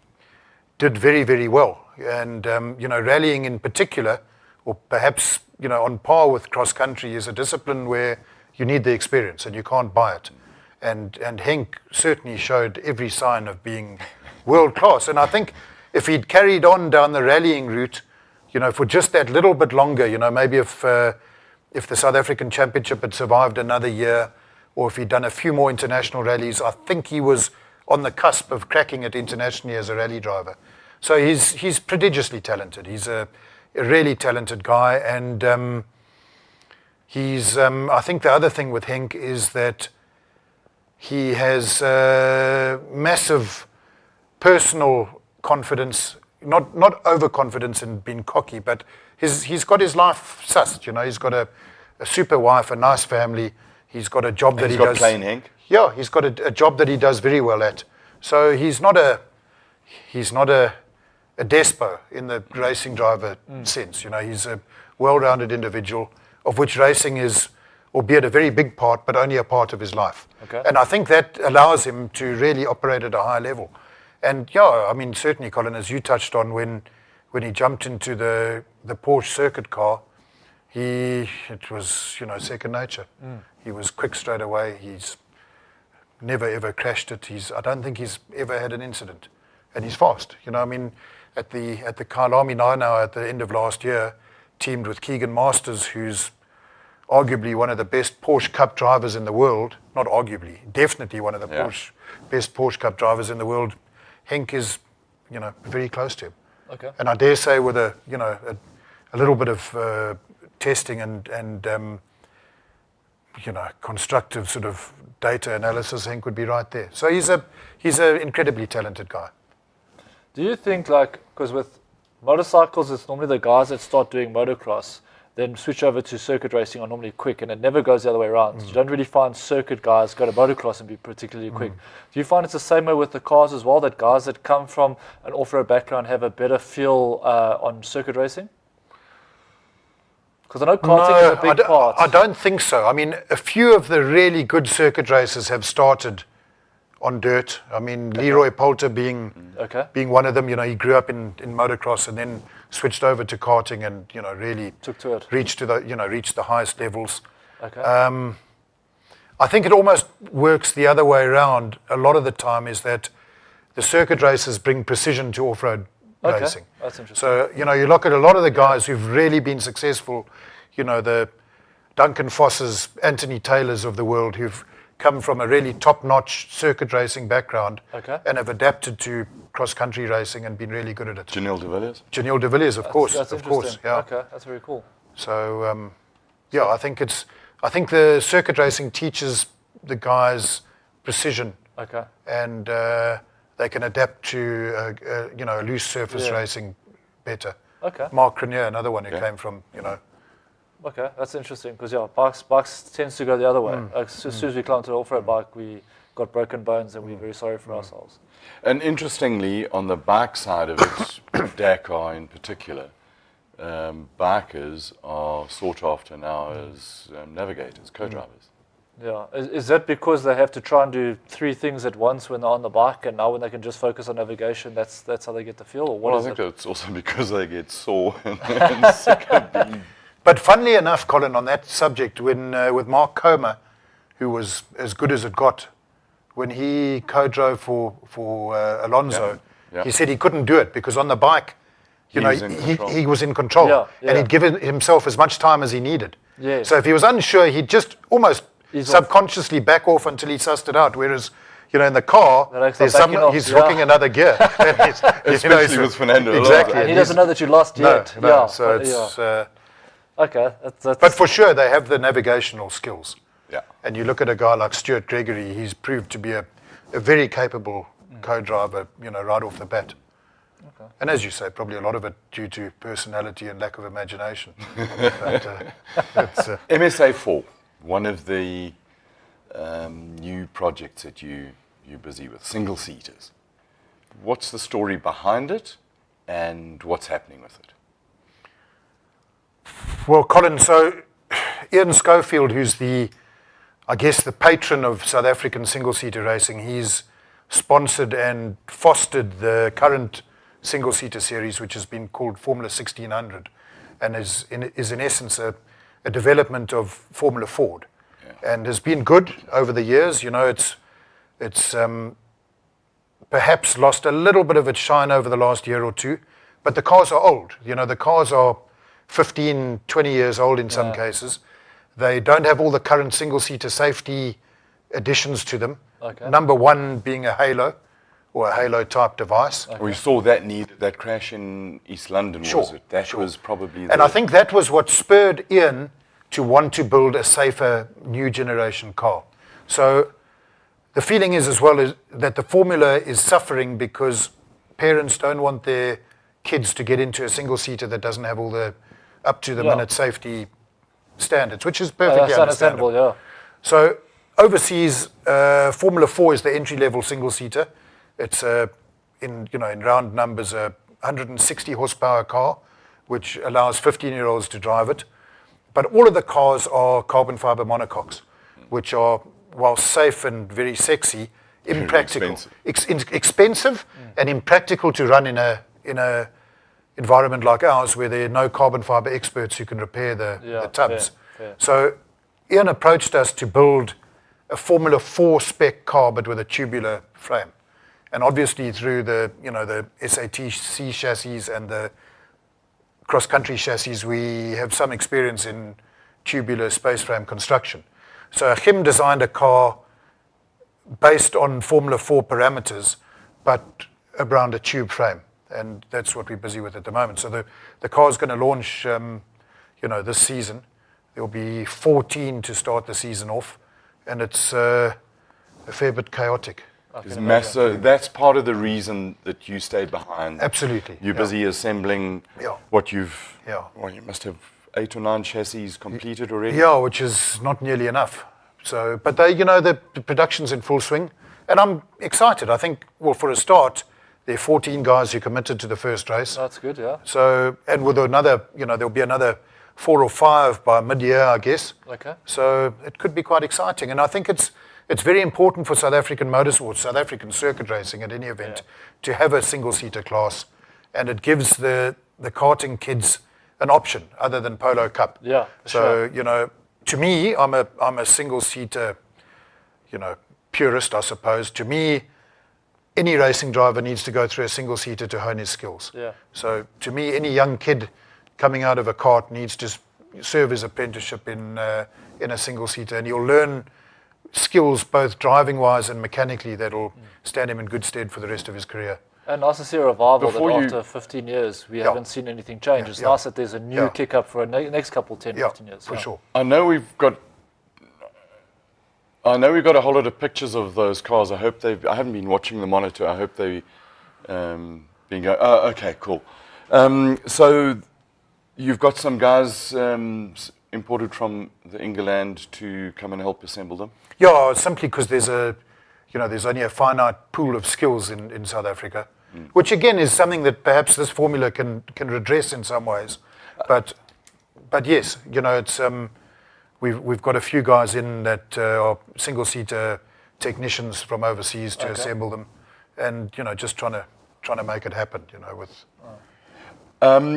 did very, very well. And, rallying in particular, or perhaps, on par with cross-country, is a discipline where you need the experience and you can't buy it. And Henk certainly showed every sign of being world-class. And I think if he'd carried on down the rallying route, for just that little bit longer, maybe if the South African Championship had survived another year, or if he'd done a few more international rallies, I think he was on the cusp of cracking it internationally as a rally driver. So he's prodigiously talented. He's a really talented guy, and I think the other thing with Henk is that he has massive personal confidence, not overconfidence and being cocky, but he's got his life sussed. He's got a super wife, a nice family. He's got a job that he does. He's got plain Henk? Yeah, he's got a job that he does very well at. So he's not a despo in the racing driver sense. He's a well-rounded individual, of which racing is, albeit a very big part, but only a part of his life. Okay. And I think that allows him to really operate at a high level. And yeah, I mean, certainly, Colin, as you touched on, when he jumped into the Porsche circuit car, it was, second nature. He was quick straight away. He's never ever crashed it. I don't think he's ever had an incident, and he's fast. I mean, at the Kyalami 9 hour at the end of last year, teamed with Keegan Masters, who's arguably one of the best Porsche Cup drivers in the world. Not arguably, definitely one of the best Porsche Cup drivers in the world. Henk is, very close to him. Okay. And I dare say with a little bit of testing and constructive sort of data analysis, Henk would be right there. So he's an incredibly talented guy. Do you think, because with motorcycles, it's normally the guys that start doing motocross, then switch over to circuit racing are normally quick, and it never goes the other way around. So you don't really find circuit guys go to motocross and be particularly quick. Do you find it's the same way with the cars as well, that guys that come from an off-road background have a better feel on circuit racing? Because I know karting is a big part. I don't think so. I mean, a few of the really good circuit racers have started on dirt. I mean, Leroy Poulter being one of them. He grew up in motocross and then switched over to karting and really took to it. Reached the highest levels. Okay. I think it almost works the other way around. A lot of the time is that the circuit racers bring precision to off-road racing. That's interesting. So you look at a lot of the guys who've really been successful. The Duncan Fosses, Anthony Taylors of the world, who've come from a really top-notch circuit racing background and have adapted to cross-country racing and been really good at it. Janelle de Villiers? Janelle de Villiers, of course. That's of course, yeah. Okay, that's very cool. So, I think the circuit racing teaches the guys precision. Okay. And they can adapt to, a loose surface racing better. Okay. Mark Grenier, another one who came from, Okay, that's interesting because bikes tends to go the other way. As soon as we climbed to an off-road bike, we got broken bones and we're very sorry for ourselves. And interestingly, on the bike side of it, Dakar in particular, bikers are sought after now as navigators, co-drivers. Yeah, is that because they have to try and do three things at once when they're on the bike, and now when they can just focus on navigation, that's how they get the feel? Or what I think it's also because they get sore and sick of being. But funnily enough, Colin, on that subject, when with Mark Comer, who was as good as it got, when he co-drove for Alonso, he said he couldn't do it because on the bike, he was in control, and he'd given himself as much time as he needed. Yeah. So if he was unsure, he'd just almost subconsciously back off until he sussed it out. Whereas, in the car, he's rocking another gear. Especially with Fernando. Exactly. And he doesn't know that you lost yet. No. So it's... Okay. But for sure, they have the navigational skills. Yeah. And you look at a guy like Stuart Gregory, he's proved to be a very capable co-driver, right off the bat. Okay. And as you say, probably a lot of it due to personality and lack of imagination. MSA4, one of the new projects that you you're busy with single-seaters. What's the story behind it, and what's happening with it? Well, Colin, so Ian Schofield, who's the patron of South African single-seater racing, he's sponsored and fostered the current single-seater series, which has been called Formula 1600, and is in essence a development of Formula Ford, and has been good over the years. It's perhaps lost a little bit of its shine over the last year or two, but the cars are old. The cars are 15, 20 years old in some cases. They don't have all the current single-seater safety additions to them. Okay. Number one being a halo or a halo-type device. We saw that crash in East London, was it? That was probably And I think that was what spurred Ian to want to build a safer new generation car. So the feeling is as well is that the formula is suffering because parents don't want their kids to get into a single-seater that doesn't have all the up-to-the-minute safety standards, which is perfectly understandable. Yeah. So overseas, Formula 4 is the entry-level single-seater. It's in round numbers a 160 horsepower car, which allows 15-year-olds to drive it. But all of the cars are carbon fiber monocoques, which are, while safe and very sexy, impractical, expensive and impractical to run in a environment like ours, where there are no carbon fiber experts who can repair the tubs. Fair. So Ian approached us to build a Formula 4 spec car, but with a tubular frame. And obviously through the SATC chassis and the cross-country chassis, we have some experience in tubular space frame construction. So Achim designed a car based on Formula 4 parameters, but around a tube frame. And that's what we're busy with at the moment. So the car is going to launch, this season. There will be 14 to start the season off, and it's a fair bit chaotic. That's part of the reason that you stayed behind. Absolutely. You're busy assembling what you've... Well, you must have 8 or 9 chassis completed already. Yeah, which is not nearly enough. So, but the production's in full swing, and I'm excited. I think, well, for a start, there are 14 guys who committed to the first race. That's good, yeah. So, and with another, there'll be another 4 or 5 by mid-year, I guess. Okay. So it could be quite exciting. And I think it's very important for South African motorsport, South African circuit racing at any event, to have a single-seater class. And it gives the karting kids an option other than Polo Cup. Yeah, so, to me, I'm a single-seater, purist, I suppose. To me, any racing driver needs to go through a single-seater to hone his skills. Yeah. So to me, any young kid coming out of a kart needs to serve his apprenticeship in a single-seater, and he'll learn skills both driving-wise and mechanically that'll stand him in good stead for the rest of his career. And nice to see a revival Before that you- after 15 years we haven't seen anything change. It's nice that there's a new kick-up for a next couple, 10, 15 years. For sure. I know we've got a whole lot of pictures of those cars. I haven't been watching the monitor. I hope they been going. Oh, okay, cool. So you've got some guys imported from the England to come and help assemble them? Yeah, simply because there's only a finite pool of skills in South Africa, which again is something that perhaps this formula can redress in some ways. But yes, it's we've got a few guys in that are single-seater technicians from overseas to assemble them, and just trying to make it happen.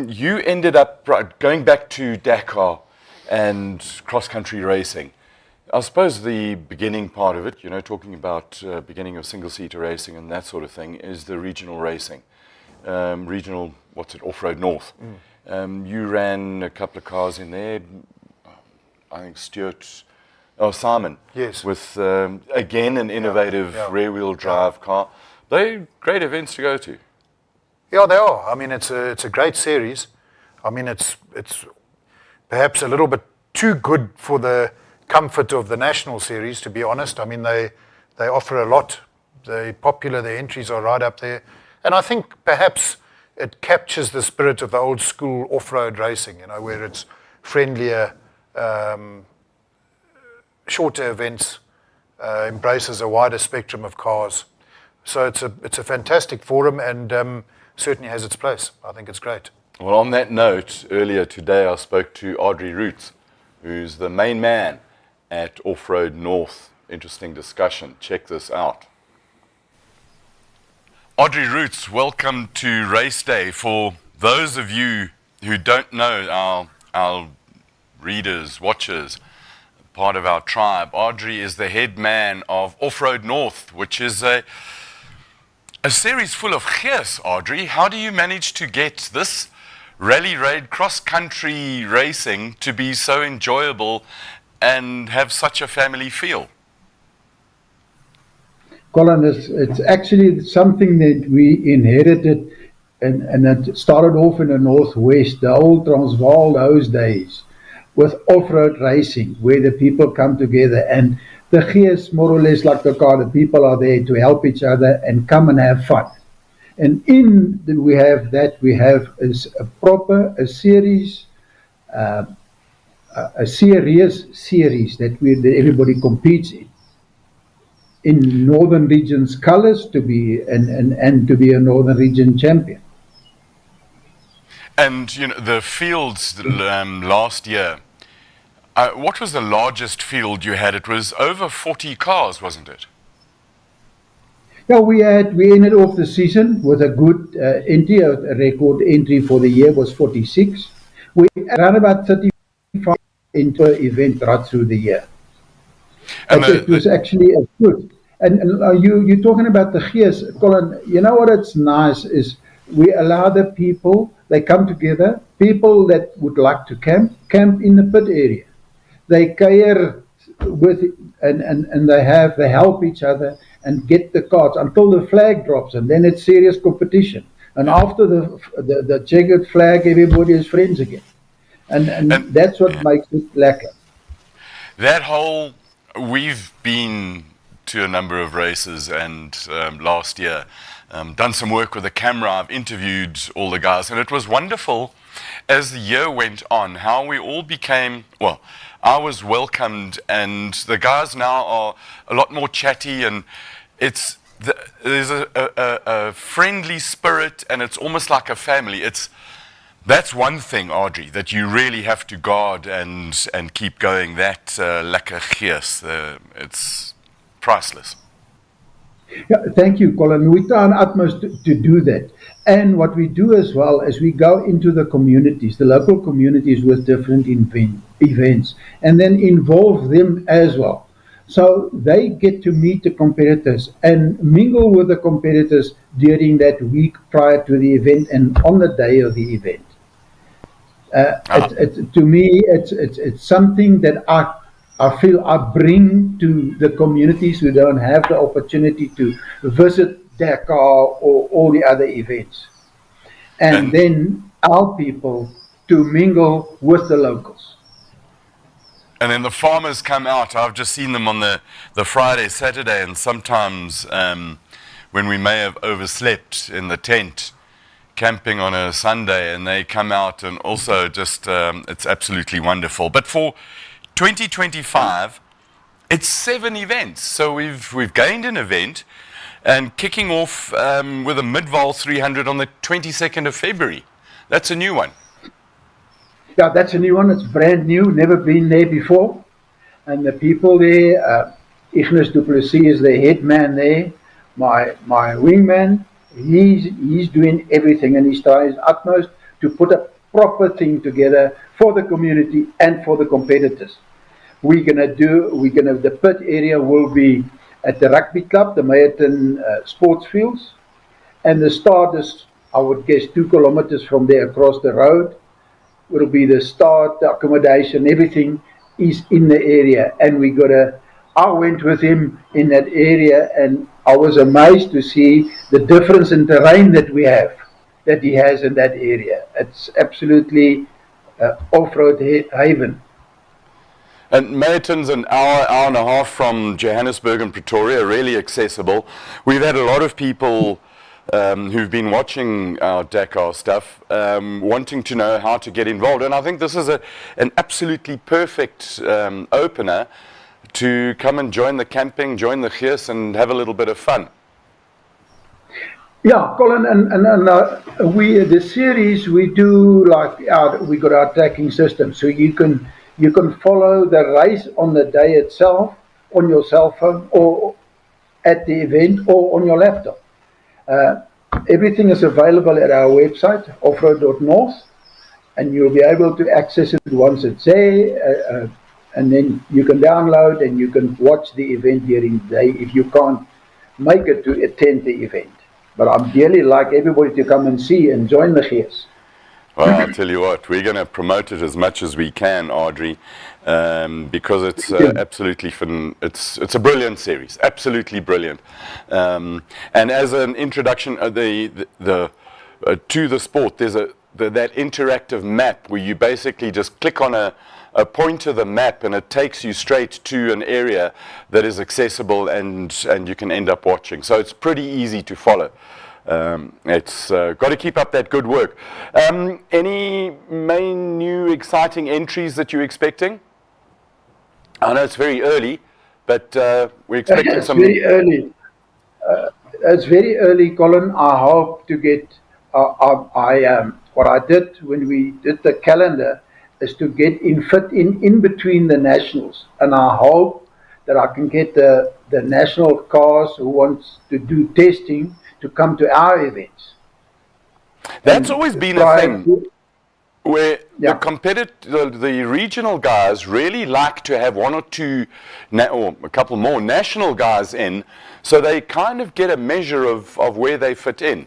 You ended up going back to Dakar and cross-country racing. I suppose the beginning part of it, talking about beginning of single-seater racing and that sort of thing, is the regional racing. Off-road North. You ran a couple of cars in there. I think Simon. Yes. With, again, an innovative rear-wheel drive car. They're great events to go to. Yeah, they are. I mean, it's a great series. I mean, it's perhaps a little bit too good for the comfort of the national series, to be honest. I mean, they offer a lot. They're popular. Their entries are right up there. And I think perhaps it captures the spirit of the old school off-road racing, where it's friendlier, shorter events, embraces a wider spectrum of cars. So it's a fantastic forum, and certainly has its place. I think it's great. Well, on that note, earlier today I spoke to Audrey Roots, who's the main man at Off-Road North. Interesting discussion. Check this out. Audrey Roots, welcome to Raceday. For those of you who don't know, our readers, watchers, part of our tribe, Audrey is the head man of Off-Road North, which is a series full of gears. Audrey, how do you manage to get this rally raid cross-country racing to be so enjoyable and have such a family feel? Colin, it's actually something that we inherited, and it started off in the Northwest, the old Transvaal those days, with off-road racing, where the people come together, and the gears, more or less like Dakar, the people are there to help each other and come and have fun. And we have a series that everybody competes in Northern Region's colours to be a Northern Region champion. And you know the fields last year. What was the largest field you had? It was over 40 cars, wasn't it? Yeah, we ended off the season with a good entry. A record entry for the year was 46. We ran about 35 into an event right through the year. And it was actually good. And you're talking about the gears, Colin. You know what? It's nice is we allow the people. They come together. People that would like to camp in the pit area. They care with and they help each other and get the cards until the flag drops, and then it's serious competition. And after the checkered flag, everybody is friends again, and that's what makes it lekker. That whole, we've been to a number of races, and last year done some work with the camera. I've interviewed all the guys, and it was wonderful as the year went on how we all became, well, I was welcomed, and the guys now are a lot more chatty, and there's a friendly spirit, and it's almost like a family. That's one thing, Audrey, that you really have to guard and keep going. That lekker gees, it's priceless. Yeah, thank you, Colin. We try our utmost to do that. And what we do as well is we go into the communities, the local communities with different events, and then involve them as well. So they get to meet the competitors and mingle with the competitors during that week prior to the event and on the day of the event. To me, it's something that I feel I bring to the communities who don't have the opportunity to visit Dakar or all the other events. And then our people to mingle with the locals. And then the farmers come out. I've just seen them on the Friday, Saturday, and sometimes when we may have overslept in the tent, camping on a Sunday, and they come out, and also just, it's absolutely wonderful. But for 2025, it's 7 events. So we've gained an event, and kicking off with a Midval 300 on the 22nd of February. That's a new one. Yeah, that's a new one. It's brand new, never been there before. And the people there, Ignis du Plessis is the head man there. My wingman, he's doing everything, and he's trying his utmost to put a proper thing together for the community and for the competitors. The pit area will be at the rugby club, the Meyerton sports fields, and the start is, I would guess, 2 kilometers from there across the road. Will be the start, the accommodation, everything is in the area, and I went with him in that area, and I was amazed to see the difference in terrain that he has in that area. It's absolutely off-road haven. And Meyerton's an hour and a half from Johannesburg and Pretoria, really accessible. We've had a lot of people who've been watching our Dakar stuff, wanting to know how to get involved. And I think this is an absolutely perfect opener to come and join the camping, join the gears, and have a little bit of fun. Yeah, Colin, and we the series we do we got our tracking system, so you can follow the race on the day itself on your cell phone or at the event or on your laptop. Everything is available at our website offroad.north, and you'll be able to access it once it's there, and then you can download and you can watch the event during the day if you can't make it to attend the event. But I'd really like everybody to come and see and join the gears. Well, I'll tell you what, we're going to promote it as much as we can, Audrey, because it's absolutely fun. It's a brilliant series, absolutely brilliant. And as an introduction to the sport, there's that interactive map where you basically just click on a point of the map and it takes you straight to an area that is accessible and you can end up watching. So it's pretty easy to follow. It's got to keep up that good work. Any main new exciting entries that you're expecting? I know it's very early, but we're expecting some. Very early. It's very early, Colin. I hope to get. What I did when we did the calendar is to fit in between the nationals, and I hope that I can get the national cars who wants to do testing to come to our events. That's always been a thing where the regional guys really like to have one or two or a couple more national guys in, so they kind of get a measure of where they fit in.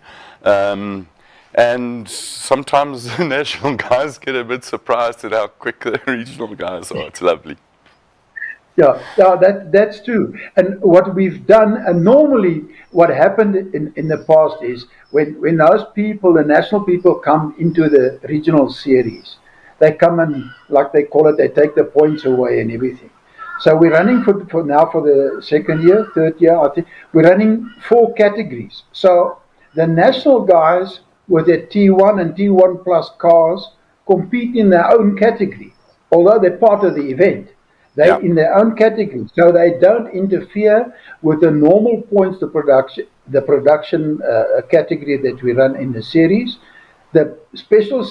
And sometimes the national guys get a bit surprised at how quick the regional guys are. It's lovely. Yeah, that's true. And what we've done, and normally what happened in the past is when those people, the national people, come into the regional series, they come and, like they call it, they take the points away and everything. So we're running for the third year, I think, we're running 4 categories. So the national guys with their T1 and T1 plus cars compete in their own category, although they're part of the event. They're in their own category, so they don't interfere with the normal points, the production category that we run in the series. The special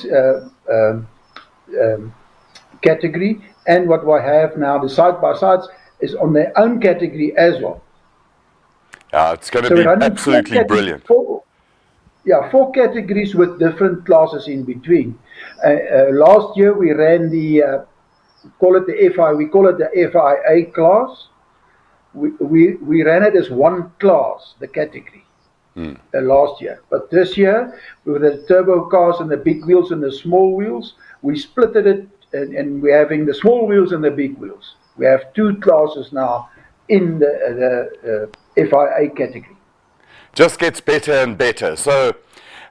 category and what we have now, the side-by-sides, is on their own category as well. It's going to be absolutely brilliant. 4 categories with different classes in between. Last year we ran we call it the FIA class. We ran it as one class, the category, last year. But this year, with the turbo cars and the big wheels and the small wheels, we split it and we're having the small wheels and the big wheels. We have 2 classes now in the FIA category. Just gets better and better. So,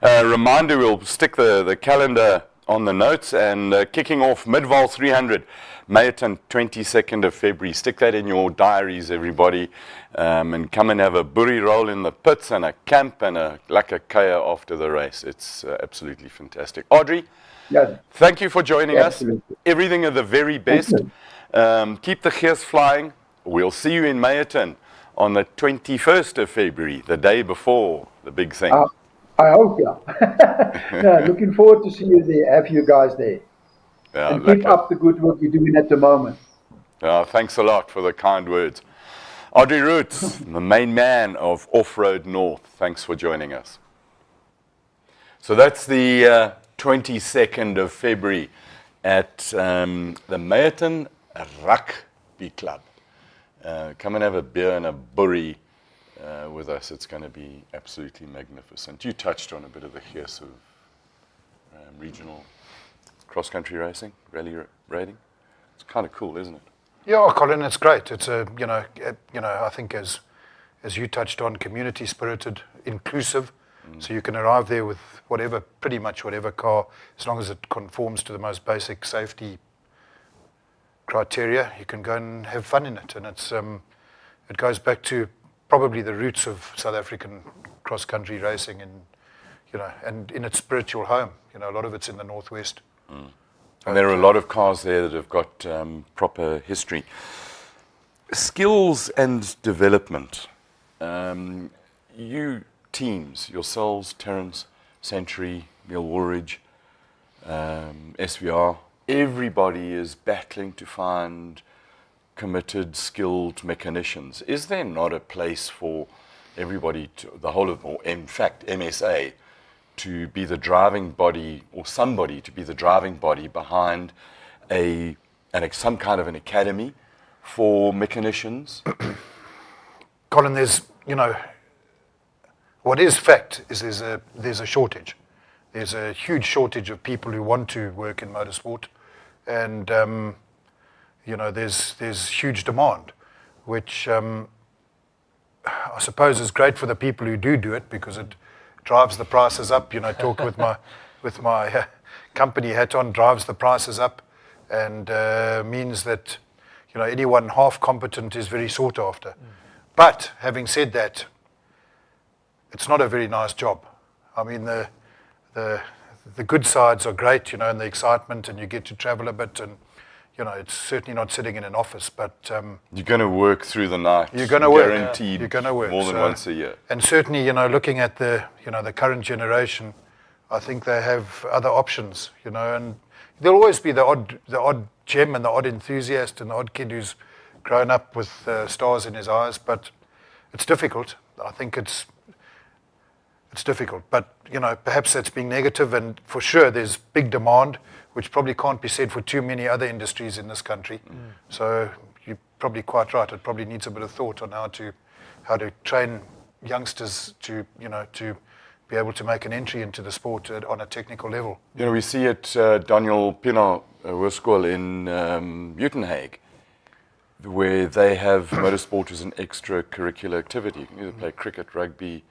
reminder, we'll stick the calendar on the notes, and kicking off Midval 300, Meyerton, 22nd of February. Stick that in your diaries, everybody, and come and have a burry roll in the pits and a camp and a lekker kuier after the race. It's absolutely fantastic. Audrey, thank you for joining us. Everything of the very best. Keep the gears flying. We'll see you in Meyerton on the 21st of February, the day before the big thing. I hope, looking forward to see you there, have you guys there. And keep up the good work you're doing at the moment. Thanks a lot for the kind words. Audrey Roots, the main man of Off-Road North, thanks for joining us. So that's the 22nd of February at the Meyerton Rugby Club. Come and have a beer and a burry with us. It's going to be absolutely magnificent. You touched on a bit of the hiss of regional cross-country racing, rally rating. It's kind of cool, isn't it? Yeah, Colin, it's great. It's I think as you touched on, community spirited, inclusive. So you can arrive there with pretty much whatever car, as long as it conforms to the most basic safety criteria. You can go and have fun in it, and it goes back to probably the roots of South African cross-country racing, and in its spiritual home. A lot of it's in the northwest. And there are a lot of cars there that have got proper history. skills and development. You teams, yourselves, Terence, Century, Neil Woolridge, SVR, everybody is battling to find committed, skilled mechanicians. Is there not a place for everybody, the whole of, or in fact MSA, to be the driving body, or somebody to be the driving body behind some kind of an academy for mechanicians? Colin, there's, what is fact is there's a shortage. There's a huge shortage of people who want to work in motorsport, and there's huge demand, which I suppose is great for the people who do it, because it drives the prices up. Talk with my company hat on, drives the prices up, and means that anyone half competent is very sought after. But having said that, it's not a very nice job. I mean, the good sides are great, and the excitement, and you get to travel a bit, and it's certainly not sitting in an office. But you're going to work through the night. You're going to work. Guaranteed. You're going to work more than once a year. And certainly, looking at the current generation, I think they have other options. And there'll always be the odd gem and the odd enthusiast and the odd kid who's grown up with stars in his eyes. But it's difficult. I think it's difficult. But perhaps that's being negative. And for sure, there's big demand, which probably can't be said for too many other industries in this country. So you're probably quite right. It probably needs a bit of thought on how to train youngsters to be able to make an entry into the sport on a technical level. We see it, Daniel Pienaar Hoërskool in Uitenhage, where they have motorsport as an extracurricular activity. You can either play cricket, rugby,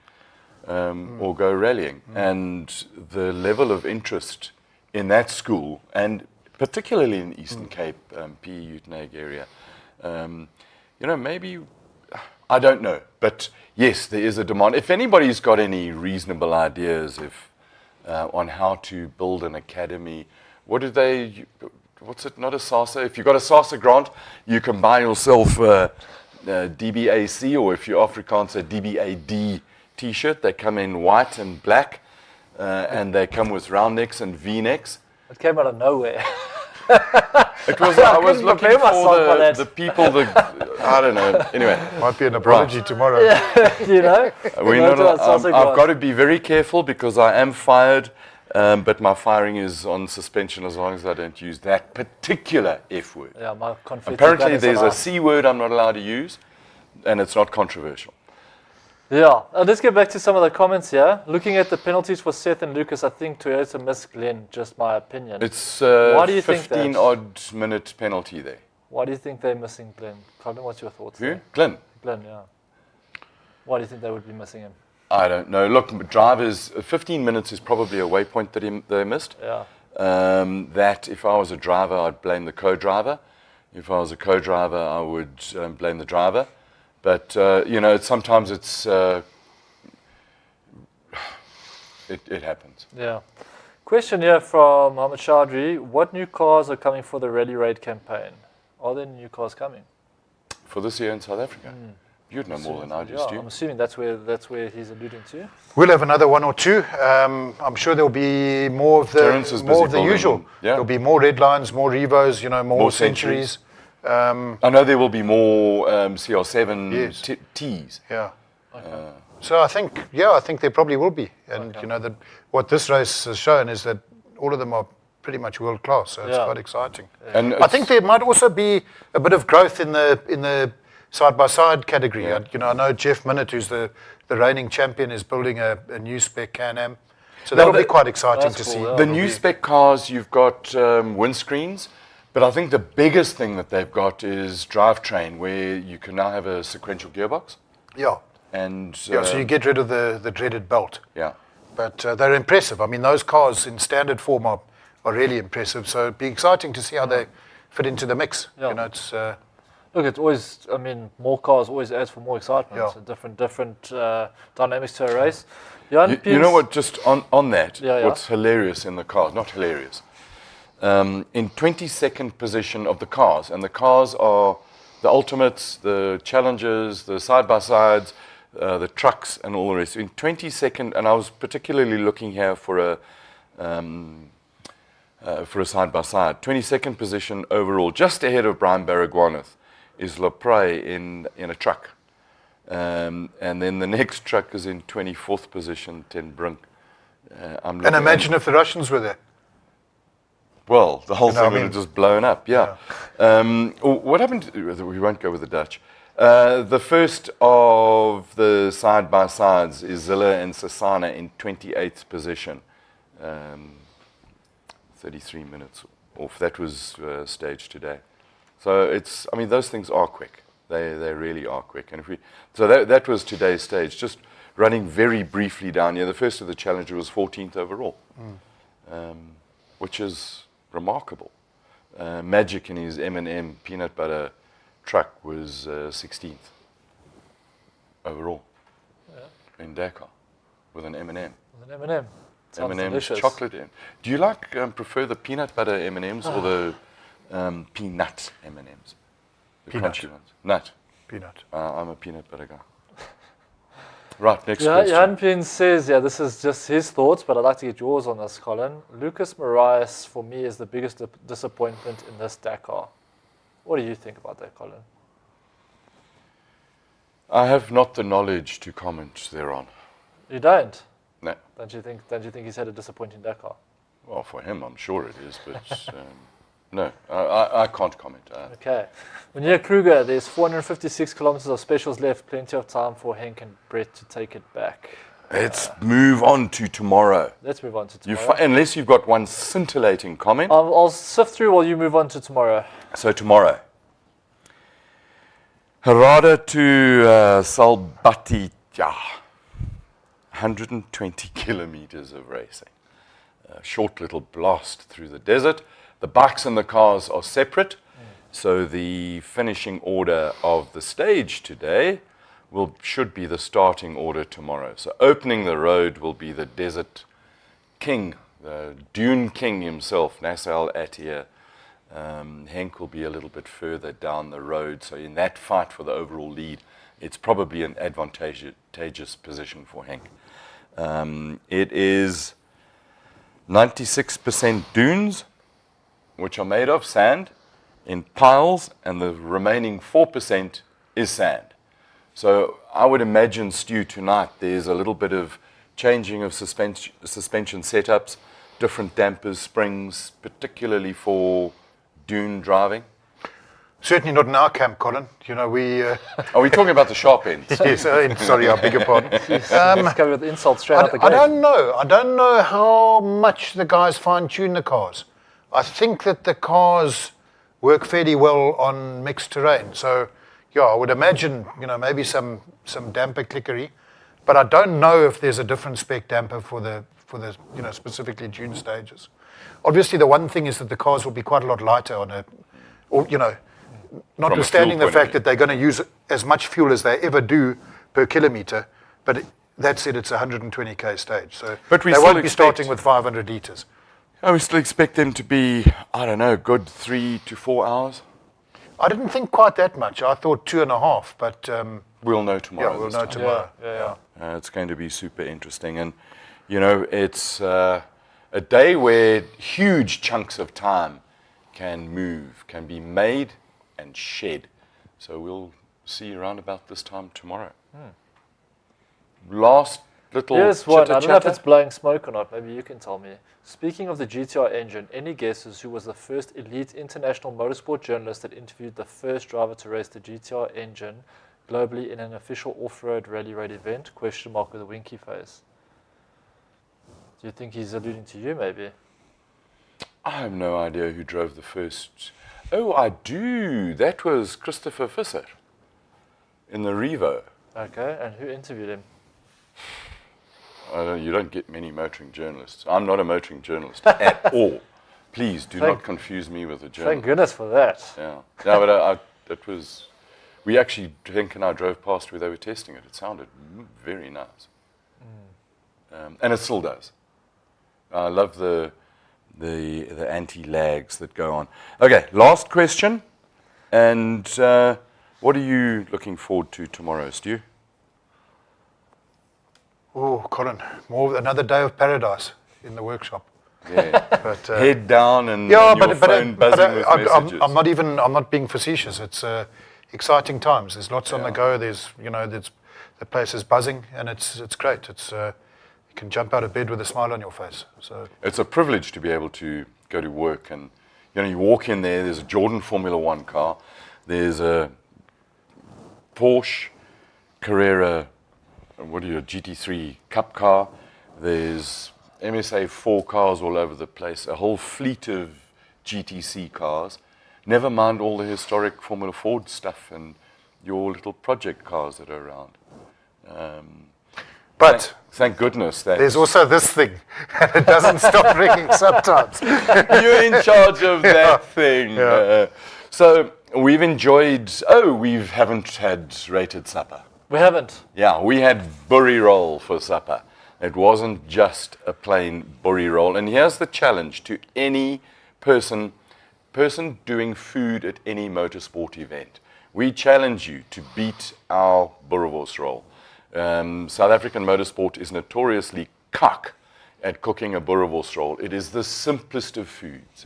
or go rallying. And the level of interest in that school, and particularly in the Eastern Cape, PE Uitenhage area, maybe, I don't know, but yes, there is a demand. If anybody's got any reasonable ideas on how to build an academy, what's it, not a SASA? If you've got a SASA grant, you can buy yourself a DBAC, or if you're Afrikaans, a DBAD t-shirt. They come in white and black, and they come with round necks and V-necks. It came out of nowhere. It was. I was looking for the people. I don't know. Anyway, might be an apology tomorrow. I've got to be very careful, because I am fired, but my firing is on suspension as long as I don't use that particular F word. Yeah, my conflict. Apparently, there's a C word I'm not allowed to use, and it's not controversial. Yeah, let's get back to some of the comments here. Looking at the penalties for Seth and Lucas, I think Toyota missed Glenn, just my opinion. It's Why do you 15 odd minute penalty there. Why do you think they're missing Glenn? Colin, what's your thoughts? Who? There? Glenn, yeah. Why do you think they would be missing him? I don't know. Look, drivers, 15 minutes is probably a waypoint that they missed. Yeah. That if I was a driver, I'd blame the co-driver. If I was a co-driver, I would blame the driver. But, sometimes it happens. Yeah. Question here from Mohammed Chaudhry. What new cars are coming for the Rally Raid campaign? Are there new cars coming? For this year in South Africa? You'd know more than I do, Stu. I'm assuming that's where he's alluding to. We'll have another one or two. I'm sure there'll be more of the usual. Yeah. There'll be more red lines, more Revos, more centuries. I know there will be more CR7 Ts. Yeah. Okay. So I think there probably will be. And, what this race has shown is that all of them are pretty much world class. So it's quite exciting. Yeah. And I think there might also be a bit of growth in the side-by-side category. Yeah. I know Jeff Minnett, who's the reigning champion, is building a new spec Can-Am. So that'll be quite exciting to see. The new spec cars, you've got windscreens. But I think the biggest thing that they've got is drivetrain, where you can now have a sequential gearbox. Yeah. And so you get rid of the dreaded belt. Yeah. But they're impressive. I mean, those cars in standard form are really impressive. So it'd be exciting to see how they fit into the mix. Yeah. It's... Look, it's always, more cars always adds for more excitement. Yeah. So different dynamics to a race. You know what, just on that, what's hilarious in the cars, not hilarious, in 22nd position of the cars, and the cars are the ultimates, the challengers, the side-by-sides, the trucks, and all the rest. In 22nd, and I was particularly looking here for a side-by-side. 22nd position overall, just ahead of Brian Baragwanath, is Lepre in a truck. And then the next truck is in 24th position, Ten Brink. And imagine if the Russians were there. Well, the whole thing would have just blown up, yeah. What happened? We won't go with the Dutch. The first of the side-by-sides is Zilla and Sasana in 28th position. 33 minutes off. That was staged today. So it's, I mean, those things are quick. They really are quick. And so that was today's stage. Just running very briefly down here. The first of the Challenger was 14th overall, which is remarkable. Magic in his M&M peanut butter truck was 16th overall in Dakar with an M&M. With an M&M. Sounds M&M's delicious. chocolate. Do you prefer the peanut butter M&Ms or the peanut M&Ms? The Peanut. crunchy ones. Nut. Peanut. I'm a peanut butter guy. Right, next Yeah, question. Jan Pin says, this is just his thoughts, but I'd like to get yours on this, Colin. Lucas Moraes, for me, is the biggest disappointment in this Dakar. What do you think about that, Colin? I have not the knowledge to comment thereon. You don't? No. Don't you think he's had a disappointing Dakar? Well, for him, I'm sure it is, but no, I can't comment. Okay. Munir Kruger, there's 456 kilometers of specials left. Plenty of time for Henk and Brett to take it back. Let's move on to tomorrow. Let's move on to tomorrow. Unless you've got one scintillating comment. I'll sift through while you move on to tomorrow. So tomorrow, Harada to Salbati, 120 kilometers of racing. A short little blast through the desert. The bikes and the cars are separate, so the finishing order of the stage today should be the starting order tomorrow. So opening the road will be the Desert King, the Dune King himself, Nasser Al-Attiyah. Henk will be a little bit further down the road, so in that fight for the overall lead, it's probably an advantageous position for Henk. It is 96% dunes, which are made of sand in piles, and the remaining 4% is sand. So I would imagine, Stu, tonight there's a little bit of changing of suspension setups, different dampers, springs, particularly for dune driving. Certainly not in our camp, Colin. You know, we... Are we talking about the sharp ends? yes, sorry, I beg your pardon. He's coming with insults straight out the gate. I don't know. I don't know how much the guys fine-tune the cars. I think that the cars work fairly well on mixed terrain. So, yeah, I would imagine, maybe some damper clickery. But I don't know if there's a different spec damper for the specifically dune stages. Obviously, the one thing is that the cars will be quite a lot lighter notwithstanding the fact that they're going to use as much fuel as they ever do per kilometer. But that said, it's a 120k stage. So they won't be starting with 500 litres. I would still expect them to be, I don't know, good 3 to 4 hours. I didn't think quite that much. I thought 2.5, but... we'll know tomorrow. Yeah, we'll know tomorrow. Yeah. It's going to be super interesting. And, it's a day where huge chunks of time can be made and shed. So we'll see you around about this time tomorrow. Last little Here's one. I don't know if chitter-chatter. it's blowing smoke or not. Maybe you can tell me. Speaking of the GTR engine, any guesses who was the first elite international motorsport journalist that interviewed the first driver to race the GTR engine globally in an official off-road rally raid event? Question mark with a winky face. Do you think he's alluding to you, maybe? I have no idea who drove the first. Oh, I do. That was Christopher Visser in the Revo. Okay, and who interviewed him? You don't get many motoring journalists. I'm not a motoring journalist at all. Please do not confuse me with a journalist. Thank goodness for that. Yeah. No, but it was. We actually, Henk and I drove past where they were testing it. It sounded very nice, and it still does. I love the anti-lags that go on. Okay, last question, and What are you looking forward to tomorrow, Stu? Oh, Colin, another day of paradise in the workshop. Yeah. But Head down and, yeah, and your phone buzzing with messages. I'm not being facetious. It's exciting times. There's lots on the go. There's the place is buzzing, and it's great. It's you can jump out of bed with a smile on your face. So it's a privilege to be able to go to work, and you walk in there. There's a Jordan Formula One car. There's a Porsche Carrera, a GT3 Cup car. There's MSA 4 cars all over the place, a whole fleet of GTC cars, never mind all the historic Formula Ford stuff and your little project cars that are around. But thank goodness that there's also this thing, and it doesn't stop ringing sometimes. you're in charge of that thing. Yeah. So we've enjoyed, we haven't had rated supper. We haven't. Yeah, we had burry roll for supper. It wasn't just a plain burry roll. And here's the challenge to any person doing food at any motorsport event. We challenge you to beat our boerewors roll. South African motorsport is notoriously cuck at cooking a boerewors roll. It is the simplest of foods.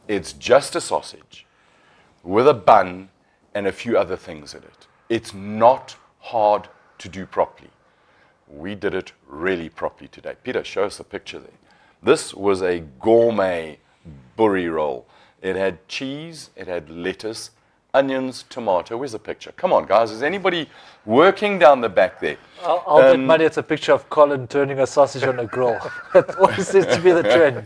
It's just a sausage with a bun and a few other things in it. It's not hard to do properly. We did it really properly today. Peter, show us the picture there. This was a gourmet burry roll. It had cheese, it had lettuce, onions, tomato. Where's the picture? Come on, guys. Is anybody working down the back there? I'll bet money it's a picture of Colin turning a sausage on a grill. That always seems to be the trend.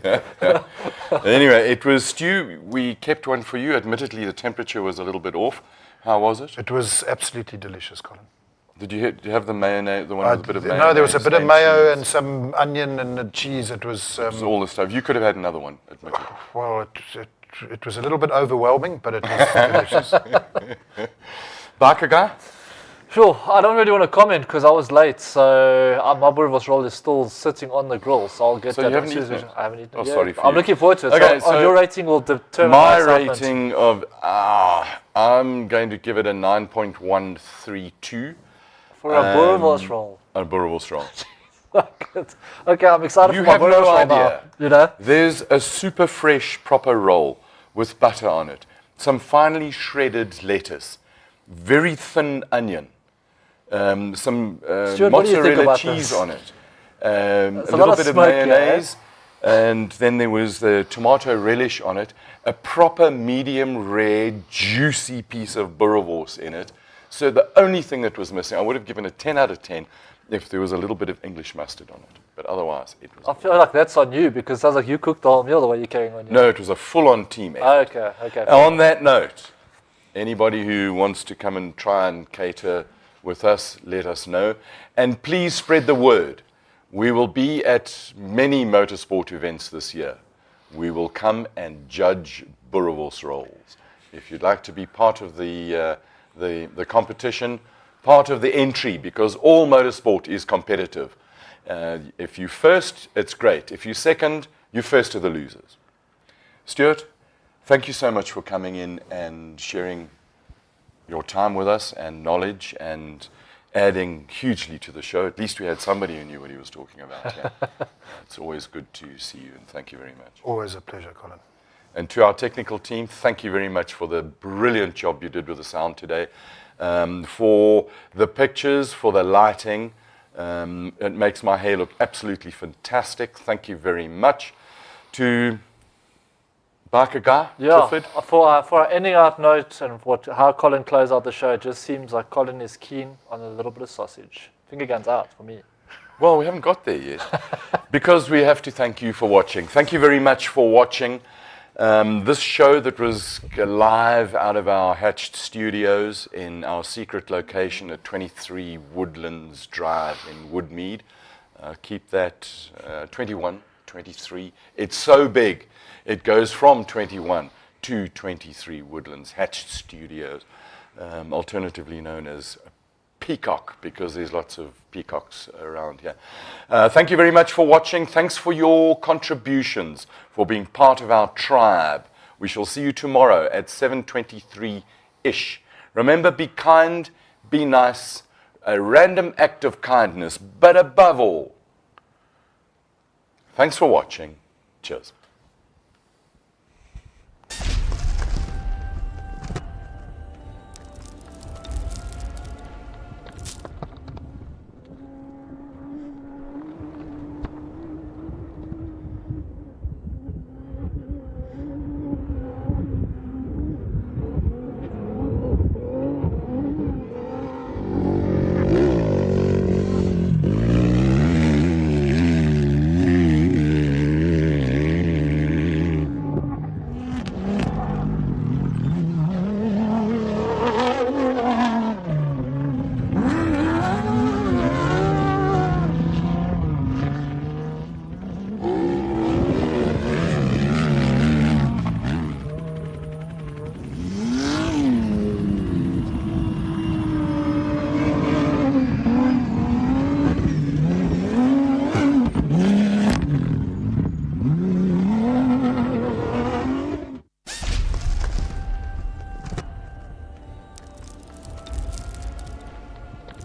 Anyway, it was stew. We kept one for you. Admittedly, the temperature was a little bit off. How was it? It was absolutely delicious, Colin. Did you have the mayonnaise, the one with a bit of mayonnaise? No, there was a bit of mayo and some onion and the cheese. It was all the stuff. You could have had another one, admittedly. Well, it was a little bit overwhelming, but it was delicious. Barker guy? Sure, I don't really want to comment because I was late, so my boerewors roll is still sitting on the grill, so I'll get So that. you haven't as soon eaten as it? I haven't eaten Oh, it yet. sorry for I'm you. looking forward to it. Okay, so your rating will determine my excitement. rating of I'm going to give it a 9.132. For a boerewors roll. A boerewors roll. Okay, I'm excited You for my have no boerewors roll idea. now. You know? There's a super fresh proper roll with butter on it, some finely shredded lettuce, very thin onion, some Stuart, what do you think mozzarella about cheese this? on it, a lot little of bit of smoke, yeah, mayonnaise, and then there was the tomato relish on it, a proper medium rare juicy piece of boerewors in it. So the only thing that was missing, I would have given a 10 out of 10 if there was a little bit of English mustard on it. But otherwise, it was... I feel like that's on you because it sounds like you cooked the whole meal the way you're carrying on. No, it was a full-on team effort. Okay. On that note, anybody who wants to come and try and cater with us, let us know. And please spread the word. We will be at many motorsport events this year. We will come and judge boerewors rolls. If you'd like to be part of the competition, part of the entry, because all motorsport is competitive. If you first, it's great. If you second, you're first of the losers. Stuart, thank you so much for coming in and sharing your time with us and knowledge and adding hugely to the show. At least we had somebody who knew what he was talking about. Yeah. It's always good to see you, and thank you very much. Always a pleasure, Colin. And to our technical team, thank you very much for the brilliant job you did with the sound today, for the pictures, for the lighting. It makes my hair look absolutely fantastic. Thank you very much. To Barker Guy, Yeah, Clifford. for our ending out note and how Colin closed out the show, it just seems like Colin is keen on a little bit of sausage. Finger guns out for me. Well, we haven't got there yet because we have to thank you for watching. Thank you very much for watching this show that was live out of our hatched studios in our secret location at 23 Woodlands Drive in Woodmead. Keep that 21, 23. It's so big. It goes from 21 to 23 Woodlands Hatched Studios, alternatively known as Peacock, because there's lots of peacocks around here. Thank you very much for watching. Thanks for your contributions, for being part of our tribe. We shall see you tomorrow at 7:23-ish. Remember, be kind, be nice, a random act of kindness, but above all, thanks for watching. Cheers.